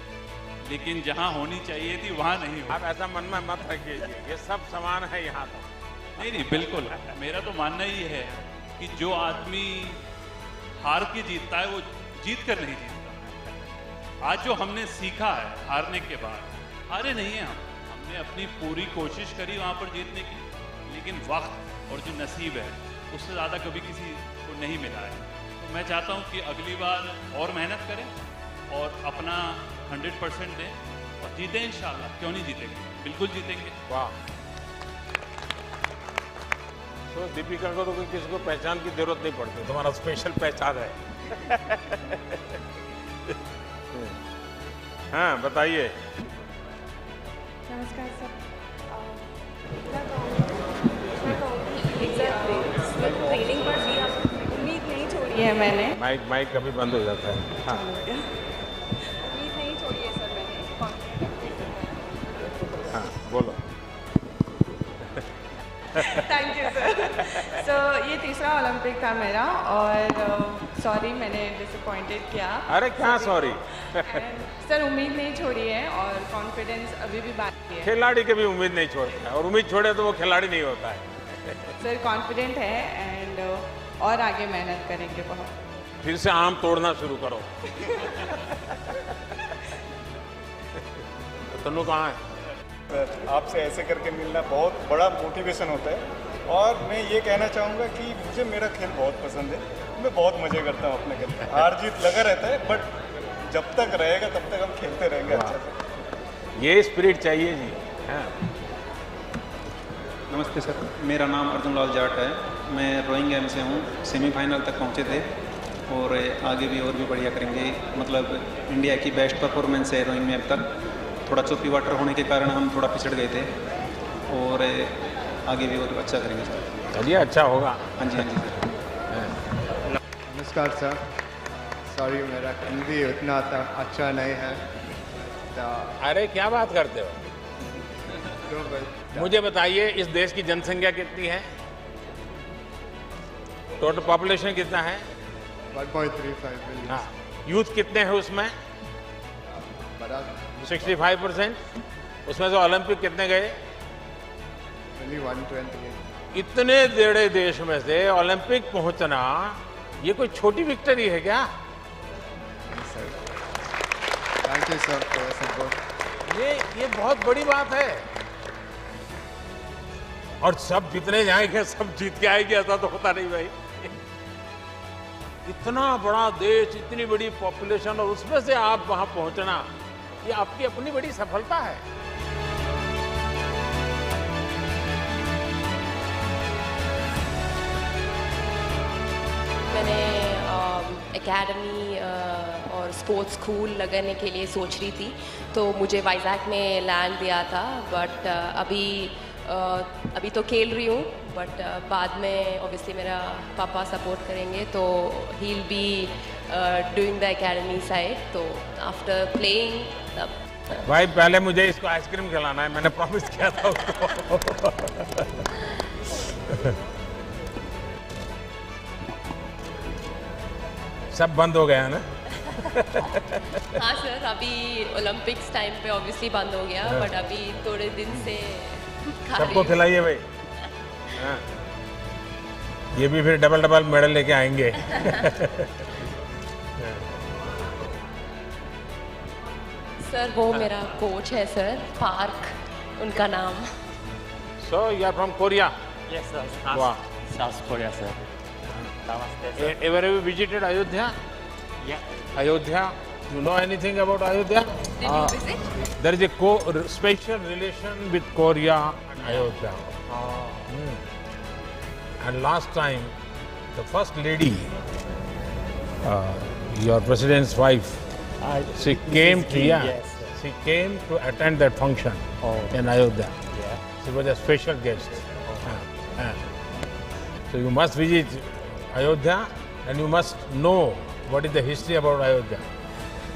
लेकिन जहां होनी चाहिए थी वहां नहीं हुई। आप ऐसा मन में मत रखिए, ये सब समान है यहाँ तो। नहीं बिल्कुल, मेरा तो मानना ही है कि जो आदमी हार के जीतता है वो जीत कर नहीं जीतता। आज जो हमने सीखा है हारने के बाद, हारे नहीं हैं हमने अपनी पूरी कोशिश करी वहाँ पर जीतने की, लेकिन वक्त और जो नसीब है उससे ज़्यादा कभी किसी को नहीं मिला है। तो मैं चाहता हूँ कि अगली बार और मेहनत करें और अपना 100% दें और जीतें इंशाल्लाह। क्यों नहीं जीतेंगे, बिल्कुल जीतेंगे। वाह। तो दीपिका को तो कोई किसी को पहचान की जरूरत नहीं पड़ती, तुम्हारा स्पेशल पहचान है। हाँ बताइए। नमस्कार सर। ट्रेनिंग पर भी उम्मीद नहीं छोड़ी है मैंने। माइक कभी बंद हो जाता है। हाँ उम्मीद नहीं छोड़ी है सर मैंने। हाँ बोलो। Thank you sir. सो ये तीसरा ओलंपिक था मेरा और सॉरी मैंने डिसअपॉइंटेड किया। अरे क्या सॉरी। सर उम्मीद नहीं छोड़ी है और कॉन्फिडेंस अभी भी बाकी है। खिलाड़ी कभी उम्मीद नहीं छोड़ता है और उम्मीद छोड़े तो वो खिलाड़ी नहीं होता है। सर कॉन्फिडेंट है एंड और आगे मेहनत करेंगे बहुत। फिर से आम तोड़ना शुरू करो। तन्नू कहाँ है? सर आपसे ऐसे करके मिलना बहुत बड़ा मोटिवेशन होता है और मैं ये कहना चाहूँगा कि मुझे मेरा खेल बहुत पसंद है। मैं बहुत मज़े करता हूँ अपने खेल में। हार जीत लगा रहता है, बट जब तक रहेगा तब तक हम खेलते रहेंगे अच्छा से। ये स्पिरिट चाहिए जी। हाँ। नमस्ते सर, मेरा नाम अर्जुन लाल जाट है। मैं रोइंग गेम से हूँ। सेमीफाइनल तक पहुँचे थे और आगे भी और भी बढ़िया करेंगे। मतलब इंडिया की बेस्ट परफॉर्मेंस है रोइंग में अब तक। थोड़ा चौकी वाटर होने के कारण हम थोड़ा पिछड़ गए थे और आगे भी और अच्छा करेंगे सर। चलिए अच्छा होगा। हाँ जी हाँ जी सर। नमस्कार सर, सॉरी मेरा हिंदी उतना अच्छा नहीं है। अरे क्या बात करते हो? मुझे बताइए इस देश की जनसंख्या कितनी है? टोटल पॉपुलेशन कितना है? 1.35 मिलियन। हाँ, यूथ कितने हैं उसमें? 65%। उसमें से ओलंपिक कितने गए? 128। इतने बड़े देश में से ओलंपिक पहुंचना ये कोई छोटी विक्ट्री है क्या? Thank you sir for support. ये बहुत बड़ी बात है और सब जितने जाएंगे सब जीत के आएंगे ऐसा तो होता नहीं भाई। इतना बड़ा देश, इतनी बड़ी पॉपुलेशन और उसमें से आप वहां पहुंचना ये आपकी अपनी बड़ी सफलता है। मैंने एकेडमी और स्पोर्ट्स स्कूल लगाने के लिए सोच रही थी, तो मुझे वाइजैक में लैंड दिया था, बट अभी तो खेल रही हूँ, बट बाद में ऑब्वियसली मेरा पापा सपोर्ट करेंगे, तो he will be doing the academy side, तो आफ्टर प्लेइंग तब। भाई पहले मुझे इसको आइसक्रीम खिलाना है, मैंने प्रॉमिस किया था उसको। सब बंद हो गया ना? हाँ सर, अभी ओलंपिक्स टाइम पे ऑब्वियसली बंद हो गया, बट अभी थोड़े दिन से सबको खिलाइए भाई। हाँ। ये भी फिर डबल डबल मेडल लेके आएंगे। सर वो मेरा कोच है सर, पार्क उनका नाम। So you are from Korea? Yes sir. Wow. South Korea sir. Namaste sir. Ever have you visited Ayodhya? Yeah. Ayodhya? You know anything about Ayodhya? Did you visit? There is a special relation with Korea and Ayodhya. And last time, the first lady, your president's wife, she came to she came to attend that function in Ayodhya. Yeah. She was a special guest. So you must visit Ayodhya and you must know what is the history about Ayodhya.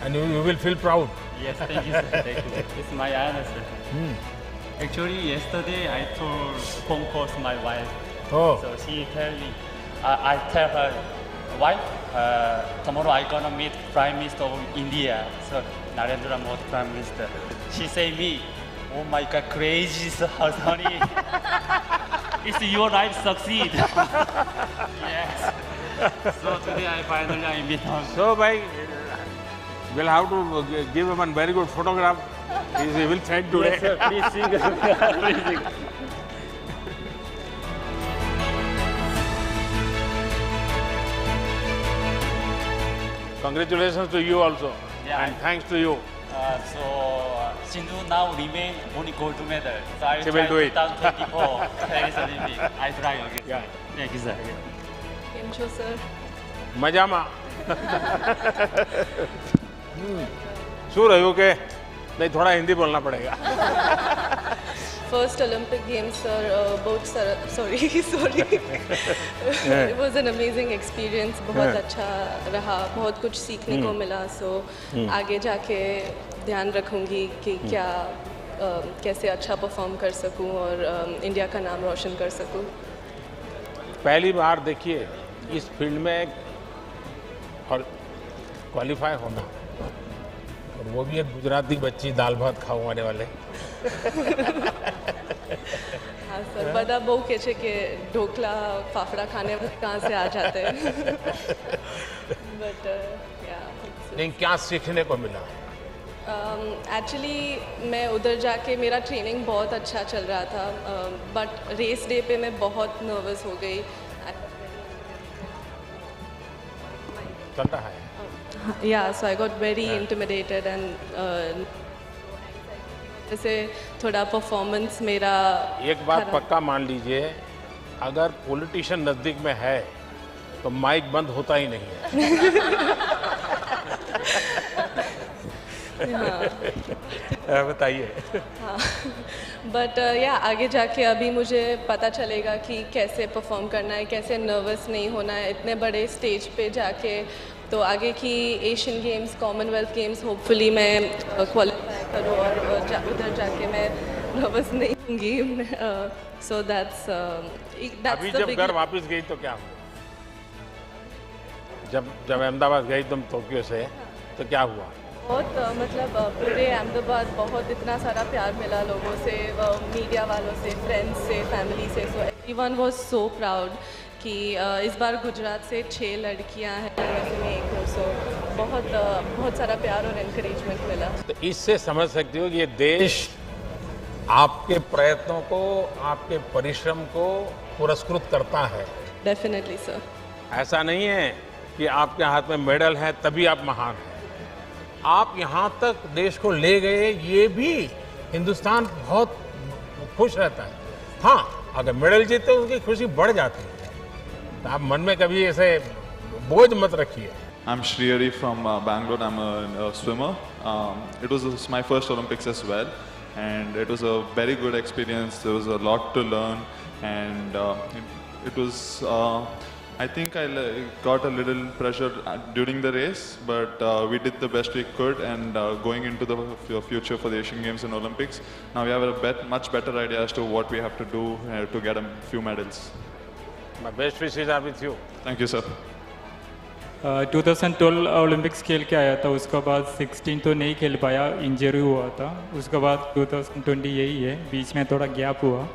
And you will feel proud. Yes, thank you sir. Thank you. It's my honor sir. Actually, yesterday I told phone calls my wife. Oh. So she tell me, I tell her, wife, tomorrow I gonna meet Prime Minister of India. So Narendra Modi Prime Minister. She say me, oh my God, crazy sir, honey. It's your life succeed. Yes. So today I finally meet her. So bhai, we'll have to give him a very good photograph. He will send today. Yes sir, please sing. Please sing. Congratulations to you also. Yeah. And thanks to you. So Sindhu now remain only gold medal. So I She try will do it. 2024 Paris Olympic. I try again. Yeah. Thank you sir. કેમ છો sir? મજામાં. શું રહ્યું કે नहीं थोड़ा हिंदी बोलना पड़ेगा. First Olympic Games sir, sorry. It was an amazing experience. बहुत अच्छा रहा, बहुत कुछ सीखने को मिला. So आगे जाके ध्यान रखूंगी कि क्या कैसे अच्छा परफॉर्म कर सकूं और इंडिया का नाम रोशन कर सकूं. पहली बार देखिए इस फील्ड में और क्वालिफाई होना, और वो भी एक गुजराती बच्ची दाल भात खाने वाले. हाँ सर, बड़ा बहु कहे छे कि ढोकला फाफड़ा खाने कहाँ से आ जाते हैं. बट नहीं, क्या सीखने को मिला? एक्चुअली मैं उधर जाके मेरा ट्रेनिंग बहुत अच्छा चल रहा था, बट रेस डे पे मैं बहुत नर्वस हो गई. चल रहा है. Yeah, so I got very intimidated and जैसे थोड़ा परफॉर्मेंस मेरा. एक बात पक्का मान लीजिए, अगर पॉलिटिशियन नज़दीक में है तो माइक बंद होता ही नहीं है. बताइए. हाँ, बट या आगे जाके अभी मुझे पता चलेगा कि कैसे परफॉर्म करना है, कैसे नर्वस नहीं होना है इतने बड़े स्टेज पे जाके. तो आगे की Asian games, Commonwealth games hopefully मैं क्वालिफाई करूँ और उधर जाके मैं नर्वस नहीं होंगी. सो दैट्स अभी जब घर वापस गई तो क्या हुआ? जब अहमदाबाद गई तुम टोक्यो से, तो क्या हुआ? बहुत मतलब पूरे अहमदाबाद बहुत इतना सारा प्यार मिला लोगों से, मीडिया वालों से, फ्रेंड्स से, फैमिली से. So everyone was so proud कि इस बार गुजरात से 6 लड़कियां हैं, मैं एक हूँ. सो बहुत सारा प्यार और एनकरेजमेंट मिला. तो इससे समझ सकते हो कि ये देश आपके प्रयत्नों को, आपके परिश्रम को पुरस्कृत करता है. Definitely sir. ऐसा नहीं है कि आपके हाथ में मेडल है तभी आप महान हैं. आप यहाँ तक देश को ले गए, ये भी हिंदुस्तान बहुत खुश रहता है। हाँ, अगर मेडल जीते तो उनकी खुशी बढ़ जाती है, तो आप मन में कभी ऐसे बोझ मत रखिए। I'm Shriyari from Bangalore. I'm a swimmer. It was my first Olympics as well, and it was a very good experience. There was a lot to learn, and it was. I think I got a little pressure during the race, but we did the best we could, and going into the future for the Asian Games and Olympics, now we have a much better idea as to what we have to do to get a few medals. My best wishes are with you. Thank you, sir. 2012 Olympics खेल के आया था, उसके बाद 16 तो नहीं खेल पाया, इंजरी हुआ था। उसके बाद 2020 यही है, बीच में थोड़ा गैप हुआ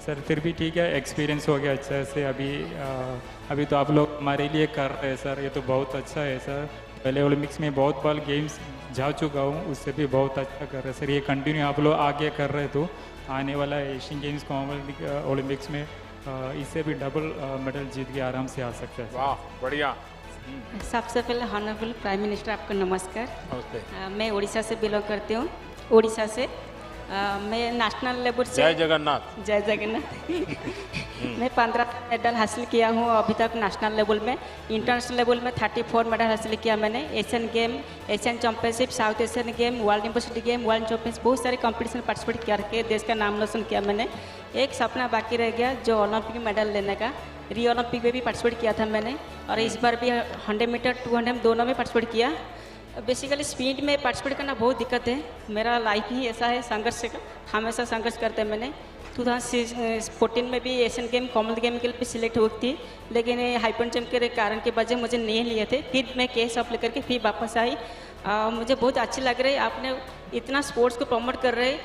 सर, फिर भी ठीक है, एक्सपीरियंस हो गया अच्छा से। अभी तो आप लोग हमारे लिए कर रहे हैं सर, ये तो बहुत अच्छा है सर। पहले ओलंपिक्स में बहुत बार गेम्स जा चुका हूँ, उससे भी बहुत अच्छा कर रहे हैं सर। ये कंटिन्यू आप लोग आगे कर रहे तो आने वाला एशियन गेम्स, कॉमनवेल्थ ओलंपिक्स में इससे भी डबल मेडल जीत के आराम से आ सकते हैं। वाह, बढ़िया। सबसे पहले हॉनरेबल प्राइम मिनिस्टर आपको नमस्कार। नमस्ते। मैं उड़ीसा से बिलोंग करती हूँ, उड़ीसा से। मैं नेशनल लेवल से जय जगन्नाथ। जय जगन्नाथ। मैं 15 मेडल हासिल किया हूँ अभी तक नेशनल लेवल में। इंटरनेशनल लेवल में 34 मेडल हासिल किया मैंने। Asian game, Asian championship, south Asian game, world university game, world championship, बहुत सारे कंपटीशन पार्टिसिपेट करके देश का नाम रोशन किया मैंने। एक सपना बाकी रह गया जो ओलंपिक मेडल लेने का। रियो ओलंपिक में भी पार्टिसिपेट किया था मैंने, और इस बार भी 100 मीटर 200 दोनों में पार्टिसिपेट किया। बेसिकली स्पीड में पार्टिसिपेट करना बहुत दिक्कत है, मेरा लाइफ ही ऐसा है, संघर्ष का हमेशा संघर्ष करते हैं मैंने। 2014 में भी एशियन गेम, कॉमनवेल्थ गेम के लिए सिलेक्ट हुई थी, लेकिन हाइपर जंप के कारण के वजह मुझे नहीं लिए थे। फिर मैं केस अप्लाई करके फिर वापस आई। मुझे बहुत अच्छी लग रही है, आपने इतना स्पोर्ट्स को प्रमोट कर रहे।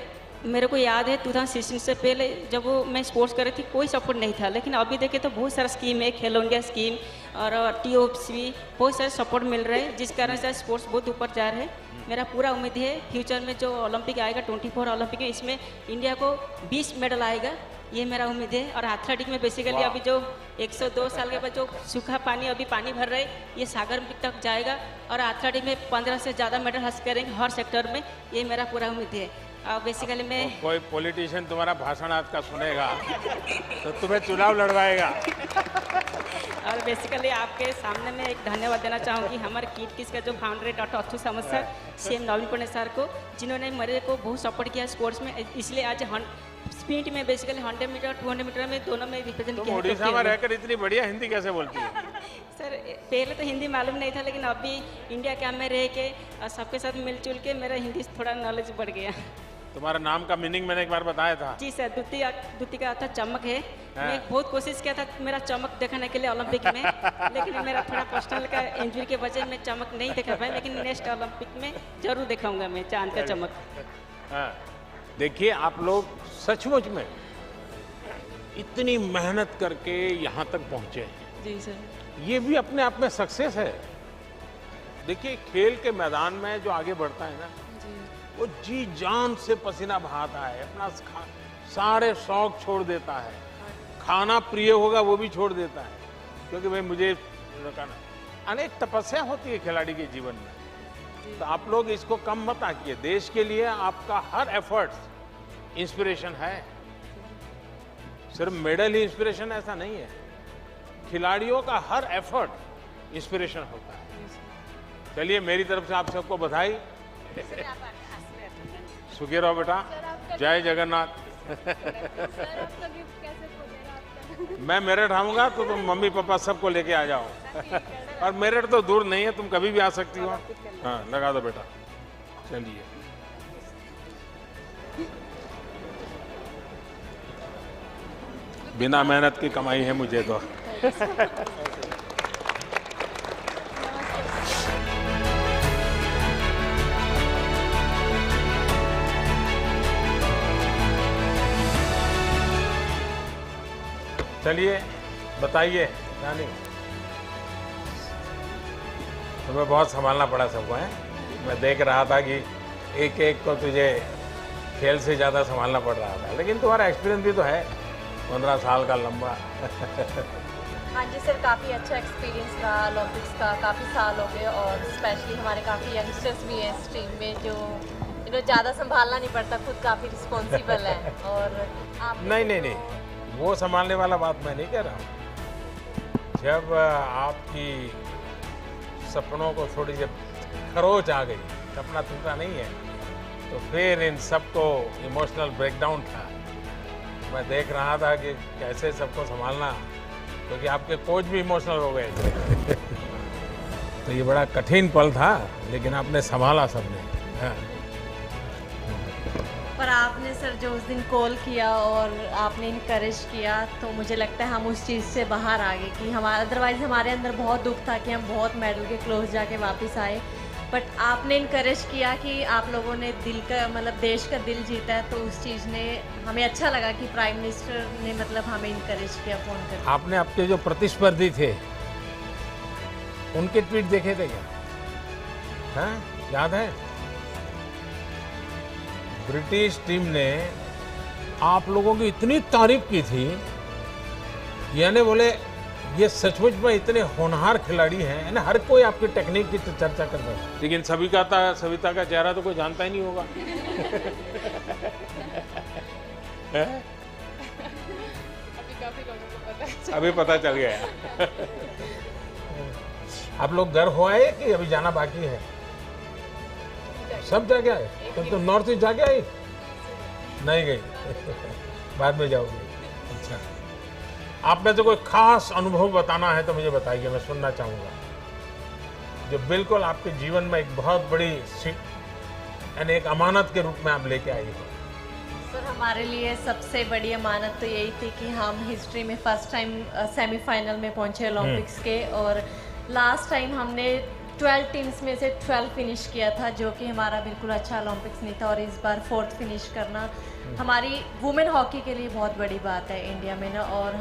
मेरे को याद है 2016 से पहले जब वो मैं स्पोर्ट्स कर रही थी कोई सपोर्ट नहीं था, लेकिन अभी देखे तो बहुत सारा स्कीम है, खेलो इंडिया स्कीम और TOPS भी बहुत सारे सपोर्ट मिल रहे हैं, जिस कारण से स्पोर्ट्स बहुत ऊपर जा रहे हैं। मेरा पूरा उम्मीद है फ्यूचर में जो ओलंपिक आएगा 24 ओलंपिक में, इसमें इंडिया को 20 मेडल आएगा, ये मेरा उम्मीद है। और एथलेटिक में बेसिकली अभी जो 102 साल के बाद जो सूखा पानी अभी पानी भर रहे हैं, ये सागर तक जाएगा, और एथलेटिक में 15 से ज़्यादा मेडल हासिल करेंगे हर सेक्टर में, ये मेरा पूरा उम्मीद है। बेसिकली मैं कोई पॉलिटिशियन तुम्हारा भाषण आज का सुनेगा तो तुम्हें चुनाव लड़वाएगा। और बेसिकली आपके सामने मैं एक धन्यवाद देना चाहूँगी हमारे किट किस का जो फाउंडर है डॉक्टर अथु सामंत सर, CM नवीन पटनायक सर को, जिन्होंने मेरे को बहुत सपोर्ट किया स्पोर्ट्स में। इसलिए आज स्पीड में बेसिकली 100 मीटर 200 मीटर में दोनों में रिप्रेजेंट किया। उड़ीसा में रहकर इतनी बढ़िया हिंदी कैसे बोलती है? सर पहले तो हिंदी मालूम नहीं था, लेकिन अभी इंडिया कैंप में रह के और सबके साथ मिलजुल के मेरा हिंदी थोड़ा नॉलेज बढ़ गया। तुम्हारा नाम का मीनिंग मैंने एक बार बताया था। जी सर, द्वितीय का अर्थ चमक है। मैं बहुत कोशिश किया था मेरा चमक दिखाने के लिए ओलंपिक में, लेकिन मेरा थोड़ा पर्सनल का इंजरी के वजह में चमक नहीं दिखा पाया, लेकिन नेक्स्ट ओलंपिक में जरूर दिखाऊंगा मैं चांद का चमक। देखिए, आप लोग सचमुच में इतनी मेहनत करके यहाँ तक पहुँचे हैं। जी सर, ये भी अपने आप में सक्सेस है। देखिए, खेल के मैदान में जो आगे बढ़ता है ना, वो जी जान से पसीना बहाता है, अपना सारे शौक छोड़ देता है, खाना प्रिय होगा वो भी छोड़ देता है, क्योंकि भाई मुझे अनेक तपस्या होती है खिलाड़ी के जीवन में। तो आप लोग इसको कम मत आंकिए, देश के लिए आपका हर एफर्ट इंस्पिरेशन है। सिर्फ मेडल ही इंस्पिरेशन ऐसा नहीं है, खिलाड़ियों का हर एफर्ट इंस्पिरेशन होता है। चलिए, मेरी तरफ से आप सबको बधाई। सुखी रहो बेटा, जय जगन्नाथ। मैं मेरठ आऊंगा तो तुम मम्मी पापा सबको लेके आ जाओ। और मेरठ तो दूर नहीं है, तुम कभी भी आ सकती हो। हाँ, लगा दो बेटा। चलिए, बिना मेहनत की कमाई है मुझे तो। चलिए, बताइए रानी, तुम्हें बहुत संभालना पड़ा सबको, है? मैं देख रहा था कि एक एक को तुझे खेल से ज़्यादा संभालना पड़ रहा था, लेकिन तुम्हारा एक्सपीरियंस भी तो है, 15 साल का लंबा। हाँ जी सर, काफ़ी अच्छा एक्सपीरियंस रहा ओलंपिक्स का। काफ़ी साल हो गए और स्पेशली हमारे काफ़ी यंगस्टर्स भी हैं इस टीम में जो ज़्यादा संभालना नहीं पड़ता, खुद काफ़ी रिस्पॉन्सिबल है। और आप नहीं, वो संभालने वाला बात मैं नहीं कह रहा हूँ। जब आपकी सपनों को थोड़ी जब खरोच आ गई, सपना टूटा नहीं है, तो फिर इन सबको इमोशनल ब्रेकडाउन था। मैं देख रहा था कि कैसे सबको संभालना, क्योंकि आपके कोच भी इमोशनल हो गए थे। तो ये बड़ा कठिन पल था, लेकिन आपने संभाला सबने। हाँ। पर आपने सर जो उस दिन कॉल किया और आपने इनकरेज किया, तो मुझे लगता है हम उस चीज़ से बाहर आ गए कि हमारा अदरवाइज़ हमारे अंदर बहुत दुख था कि हम बहुत मेडल के क्लोज जाके वापस आए। बट आपने इनकरेज किया कि आप लोगों ने दिल का मतलब देश का दिल जीता है, तो उस चीज़ ने हमें अच्छा लगा कि प्राइम मिनिस्टर ने मतलब हमें इनकरेज किया फ़ोन करके। आपने आपके जो प्रतिस्पर्धी थे उनके ट्वीट देखे थे क्या? हाँ, याद है? ब्रिटिश टीम ने आप लोगों की इतनी तारीफ की थी, यानी बोले ये सचमुच में इतने होनहार खिलाड़ी हैं ना। हर कोई आपकी टेक्निक की चर्चा कर रहा है, लेकिन सविता का चेहरा तो कोई जानता ही नहीं होगा। अभी पता चल गया। आप लोग घर हो आए कि अभी जाना बाकी है? सब जाके आए? तो नॉर्थ ईस्ट जाके आई? नहीं गई? बाद में जाओगी? अच्छा, आप में से कोई खास अनुभव बताना है तो मुझे बताइए, मैं सुनना चाहूँगा, जो बिल्कुल आपके जीवन में एक बहुत बड़ी यानी एक अमानत के रूप में आप लेके आई हो। सर हमारे लिए सबसे बड़ी अमानत तो यही थी कि हम हिस्ट्री में फर्स्ट टाइम सेमीफाइनल में पहुंचे ओलंपिक्स के, और लास्ट टाइम हमने 12 टीम्स में से 12 फिनिश किया था, जो कि हमारा बिल्कुल अच्छा ओलंपिक्स नहीं था। और इस बार 4th फिनिश करना हमारी वुमेन हॉकी के लिए बहुत बड़ी बात है इंडिया में ना। और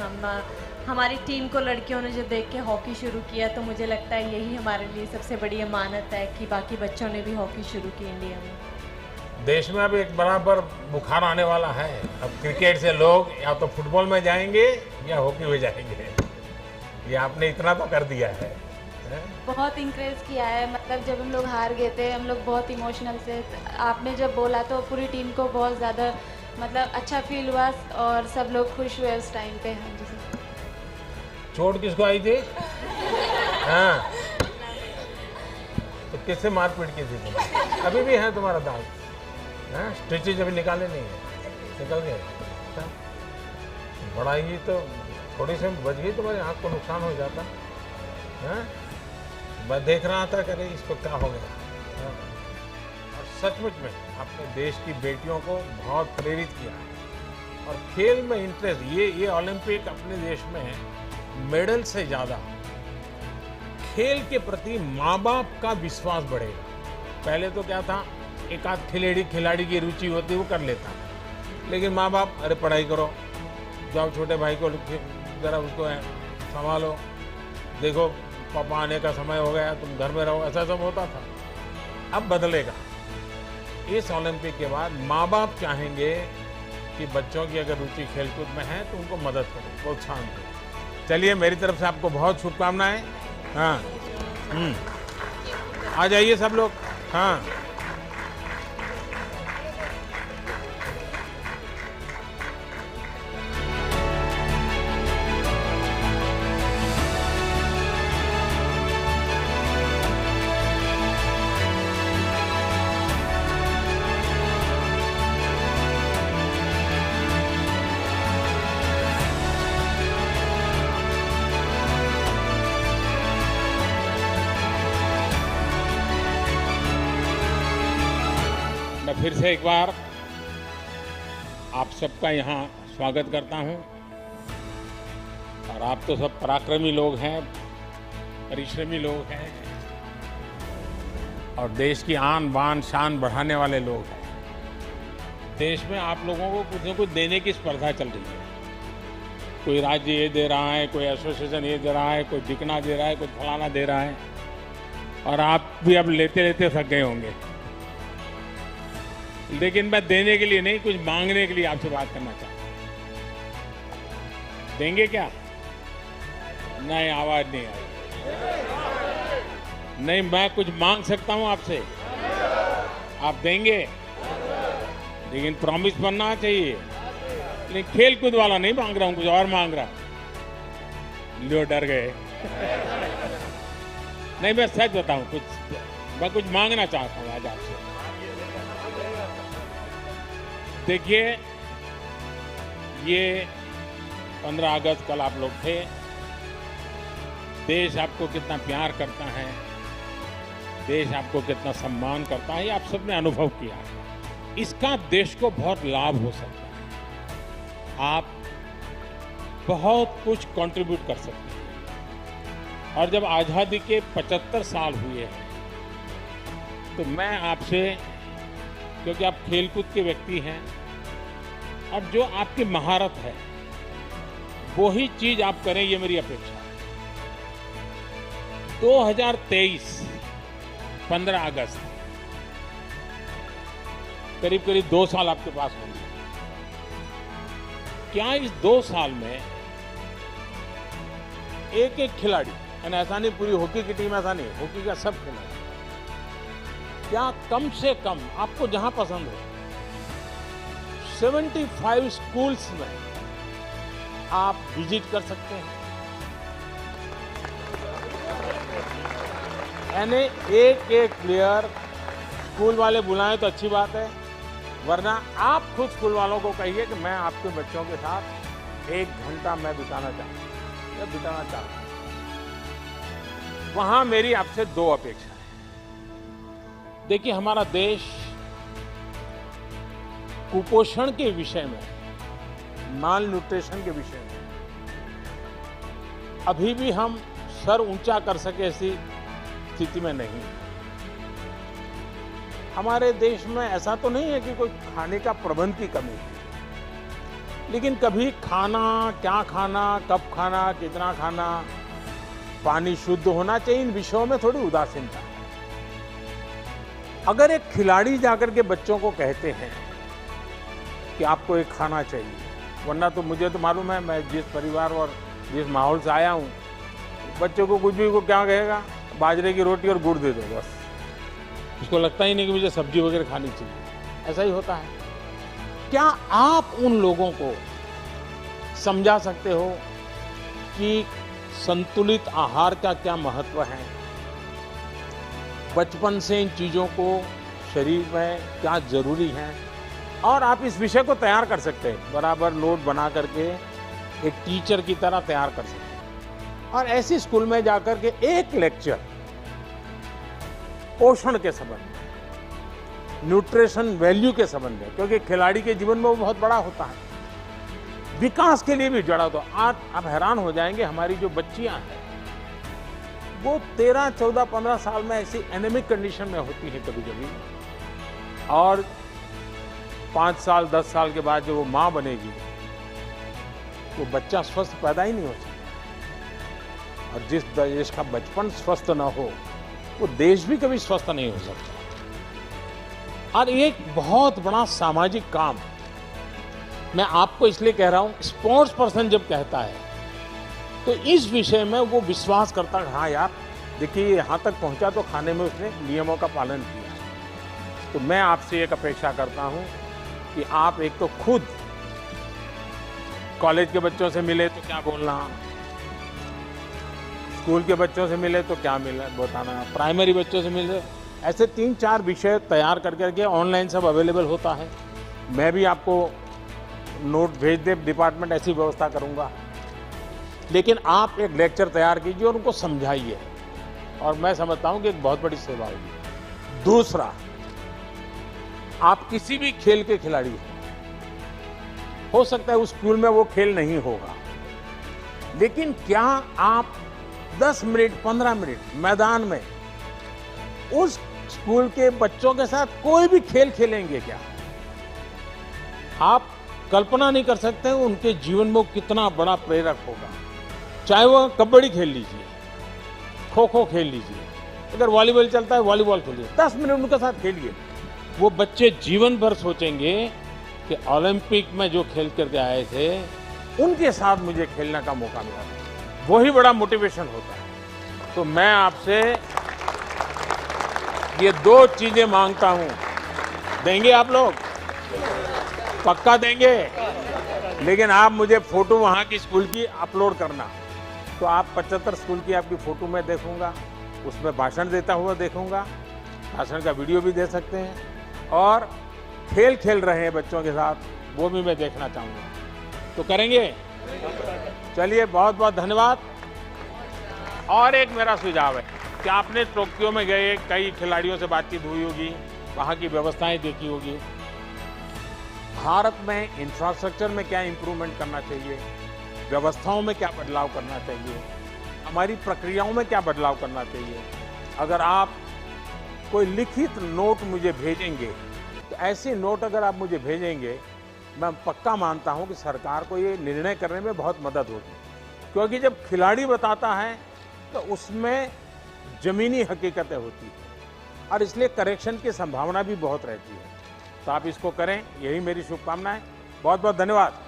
हमारी टीम को लड़कियों ने जो देख के हॉकी शुरू किया, तो मुझे लगता है यही हमारे लिए सबसे बड़ी अमानत है कि बाकी बच्चों ने भी हॉकी शुरू की इंडिया में। देश में अब एक बराबर बुखार आने वाला है। अब क्रिकेट से लोग या तो फुटबॉल में जाएंगे या हॉकी में जाएंगे। ये आपने इतना तो कर दिया है। बहुत इंकरेज किया है, मतलब जब हम लोग हार गए थे हम लोग बहुत इमोशनल थे। आपने जब बोला तो पूरी टीम को बहुत ज़्यादा मतलब अच्छा फील हुआ और सब लोग खुश हुए उस टाइम पे। हाँ जी सर। चोट किसको आई थी? हाँ, तो किससे मारपीट की थी? अभी भी है तुम्हारा दाग? हाँ, स्टिचेज अभी निकाले नहीं है? निकल गए? बड़ा ही तो थोड़ी सी बच गई, तुम्हारी आँख को नुकसान हो जाता। हाँ, मैं देख रहा था कि इसको क्या हो गया। और सचमुच में आपने देश की बेटियों को बहुत प्रेरित किया है और खेल में इंटरेस्ट। ये ओलंपिक अपने देश में मेडल से ज़्यादा खेल के प्रति माँ बाप का विश्वास बढ़ेगा। पहले तो क्या था, एक आध खिलाड़ी की रुचि होती वो कर लेता, लेकिन माँ बाप अरे पढ़ाई करो, जाओ छोटे भाई को ज़रा उसको संभालो, देखो पापा आने का समय हो गया, तुम घर में रहो, ऐसा सब होता था। अब बदलेगा। इस ओलंपिक के बाद माँ बाप चाहेंगे कि बच्चों की अगर रुचि खेलकूद में है तो उनको मदद करो, प्रोत्साहन करो। चलिए, मेरी तरफ से आपको बहुत शुभकामनाएं। हाँ, आ जाइए सब लोग। हाँ, फिर से एक बार आप सबका यहाँ स्वागत करता हूँ। और आप तो सब पराक्रमी लोग हैं, परिश्रमी लोग हैं और देश की आन बान शान बढ़ाने वाले लोग हैं। देश में आप लोगों को कुछ न कुछ देने की स्पर्धा चल रही है। कोई राज्य ये दे रहा है, कोई एसोसिएशन ये दे रहा है, कोई बिकना दे रहा है, कोई फलाना दे रहा है, और आप भी अब लेते लेते थक गए होंगे। लेकिन मैं देने के लिए नहीं, कुछ मांगने के लिए आपसे बात करना चाहता हूँ। देंगे क्या? नहीं, आवाज नहीं आई। नहीं, मैं कुछ मांग सकता हूं आपसे, आप देंगे, लेकिन प्रॉमिस बनना चाहिए। लेकिन खेल कूद वाला नहीं मांग रहा हूं, कुछ और मांग रहा हूं। लो, डर गए। नहीं, मैं सच बताऊं, मैं कुछ मांगना चाहता हूं आज आपसे। देखिए, ये 15 अगस्त कल आप लोग थे। देश आपको कितना प्यार करता है, देश आपको कितना सम्मान करता है, ये आप सबने अनुभव किया है। इसका देश को बहुत लाभ हो सकता है। आप बहुत कुछ कंट्रीब्यूट कर सकते हैं। और जब आज़ादी के 75 साल हुए हैं, तो मैं आपसे, क्योंकि आप खेलकूद के व्यक्ति हैं और जो आपकी महारत है वही चीज आप करें, ये मेरी अपेक्षा है। 2023 15 अगस्त, करीब करीब 2 साल आपके पास होंगे। क्या इस 2 साल में एक एक खिलाड़ी, यानी ऐसा नहीं पूरी हॉकी की टीम, ऐसा नहीं, हॉकी का सब खिलाड़ी, क्या कम से कम आपको जहां पसंद हो 75 स्कूल्स में आप विजिट कर सकते हैं? यानी एक एक प्लेयर, स्कूल वाले बुलाएं तो अच्छी बात है, वरना आप खुद स्कूल वालों को कहिए कि मैं आपके बच्चों के साथ 1 घंटा मैं बिताना चाहता हूं। वहां मेरी आपसे 2 अपेक्षा है। देखिए, हमारा देश कुपोषण के विषय में, माल न्यूट्रिशन के विषय में अभी भी हम सर ऊंचा कर सके ऐसी स्थिति में नहीं। हमारे देश में ऐसा तो नहीं है कि कोई खाने का प्रबंध की कमी है, लेकिन कभी खाना, क्या खाना, कब खाना, कितना खाना, पानी शुद्ध होना चाहिए, इन विषयों में थोड़ी उदासीनता है। अगर एक खिलाड़ी जाकर के बच्चों को कहते हैं कि आपको एक खाना चाहिए, वरना तो मुझे तो मालूम है, मैं जिस परिवार और जिस माहौल से आया हूं, बच्चों को कुछ भी को क्या कहेगा, बाजरे की रोटी और गुड़ दे दो बस। उसको लगता ही नहीं कि मुझे सब्जी वगैरह खानी चाहिए। ऐसा ही होता है। क्या आप उन लोगों को समझा सकते हो कि संतुलित आहार का क्या महत्व है? बचपन से इन चीजों को शरीर में क्या जरूरी है? और आप इस विषय को तैयार कर सकते हैं, बराबर नोट बना करके एक टीचर की तरह तैयार कर सकते हैं। और ऐसी स्कूल में जाकर के एक लेक्चर पोषण के संबंध में, न्यूट्रिशन वैल्यू के संबंध में, क्योंकि खिलाड़ी के जीवन में वो बहुत बड़ा होता है, विकास के लिए भी जड़ा। तो आज आप हैरान हो जाएंगे, हमारी जो बच्चियां हैं वो 13, 14, 15 साल में ऐसी एनेमिक कंडीशन में होती है कभी कभी, और 5 साल 10 साल के बाद जो वो मां बनेगी, वो बच्चा स्वस्थ पैदा ही नहीं हो सकता। और जिस देश का बचपन स्वस्थ ना हो, वो देश भी कभी स्वस्थ नहीं हो सकता। और एक बहुत बड़ा सामाजिक काम मैं आपको इसलिए कह रहा हूं, स्पोर्ट्स पर्सन जब कहता है तो इस विषय में वो विश्वास करता है, हाँ यार देखिए यहाँ तक पहुंचा तो खाने में उसने नियमों का पालन किया। तो मैं आपसे एक अपेक्षा करता हूं कि आप एक तो खुद कॉलेज के बच्चों से मिले तो क्या बोलना, स्कूल के बच्चों से मिले तो क्या मिले बताना, प्राइमरी बच्चों से मिले, ऐसे 3-4 विषय तैयार करके ऑनलाइन सब अवेलेबल होता है। मैं भी आपको नोट भेज दे, डिपार्टमेंट ऐसी व्यवस्था करूंगा। लेकिन आप एक लेक्चर तैयार कीजिए और उनको समझाइए, और मैं समझता हूं कि एक बहुत बड़ी सेवा होगी। दूसरा, आप किसी भी खेल के खिलाड़ी हो सकता है उस स्कूल में वो खेल नहीं होगा, लेकिन क्या आप 10 मिनट 15 मिनट मैदान में उस स्कूल के बच्चों के साथ कोई भी खेल खेलेंगे क्या? आप कल्पना नहीं कर सकते उनके जीवन में कितना बड़ा प्रेरक होगा। चाहे वो कबड्डी खेल लीजिए, खो खो खेल लीजिए, अगर वॉलीबॉल चलता है वॉलीबॉल खेलिए, 10 मिनट उनके साथ खेलिए। वो बच्चे जीवन भर सोचेंगे कि ओलंपिक में जो खेल करके आए थे उनके साथ मुझे खेलने का मौका मिला। वही बड़ा मोटिवेशन होता है। तो मैं आपसे ये 2 चीजें मांगता हूं, देंगे आप लोग? पक्का देंगे? लेकिन आप मुझे फोटो वहां की स्कूल की अपलोड करना। तो आप 75 स्कूल की आपकी फोटो मैं देखूंगा, उसमें भाषण देता हुआ देखूंगा, भाषण का वीडियो भी दे सकते हैं, और खेल खेल रहे हैं बच्चों के साथ, वो भी मैं देखना चाहूँगा। तो करेंगे? चलिए, बहुत बहुत धन्यवाद। और एक मेरा सुझाव है कि आपने टोक्यो में गए, कई खिलाड़ियों से बातचीत हुई होगी, वहाँ की व्यवस्थाएं देखी होगी। भारत में इंफ्रास्ट्रक्चर में क्या इंप्रूवमेंट करना चाहिए, व्यवस्थाओं में क्या बदलाव करना चाहिए, हमारी प्रक्रियाओं में क्या बदलाव करना चाहिए। अगर आप कोई लिखित नोट मुझे भेजेंगे, तो ऐसी नोट अगर आप मुझे भेजेंगे, मैं पक्का मानता हूं कि सरकार को ये निर्णय करने में बहुत मदद होगी। क्योंकि जब खिलाड़ी बताता है तो उसमें ज़मीनी हकीकतें होती हैं, और इसलिए करेक्शन की संभावना भी बहुत रहती है। तो आप इसको करें, यही मेरी शुभकामनाएं। बहुत बहुत धन्यवाद।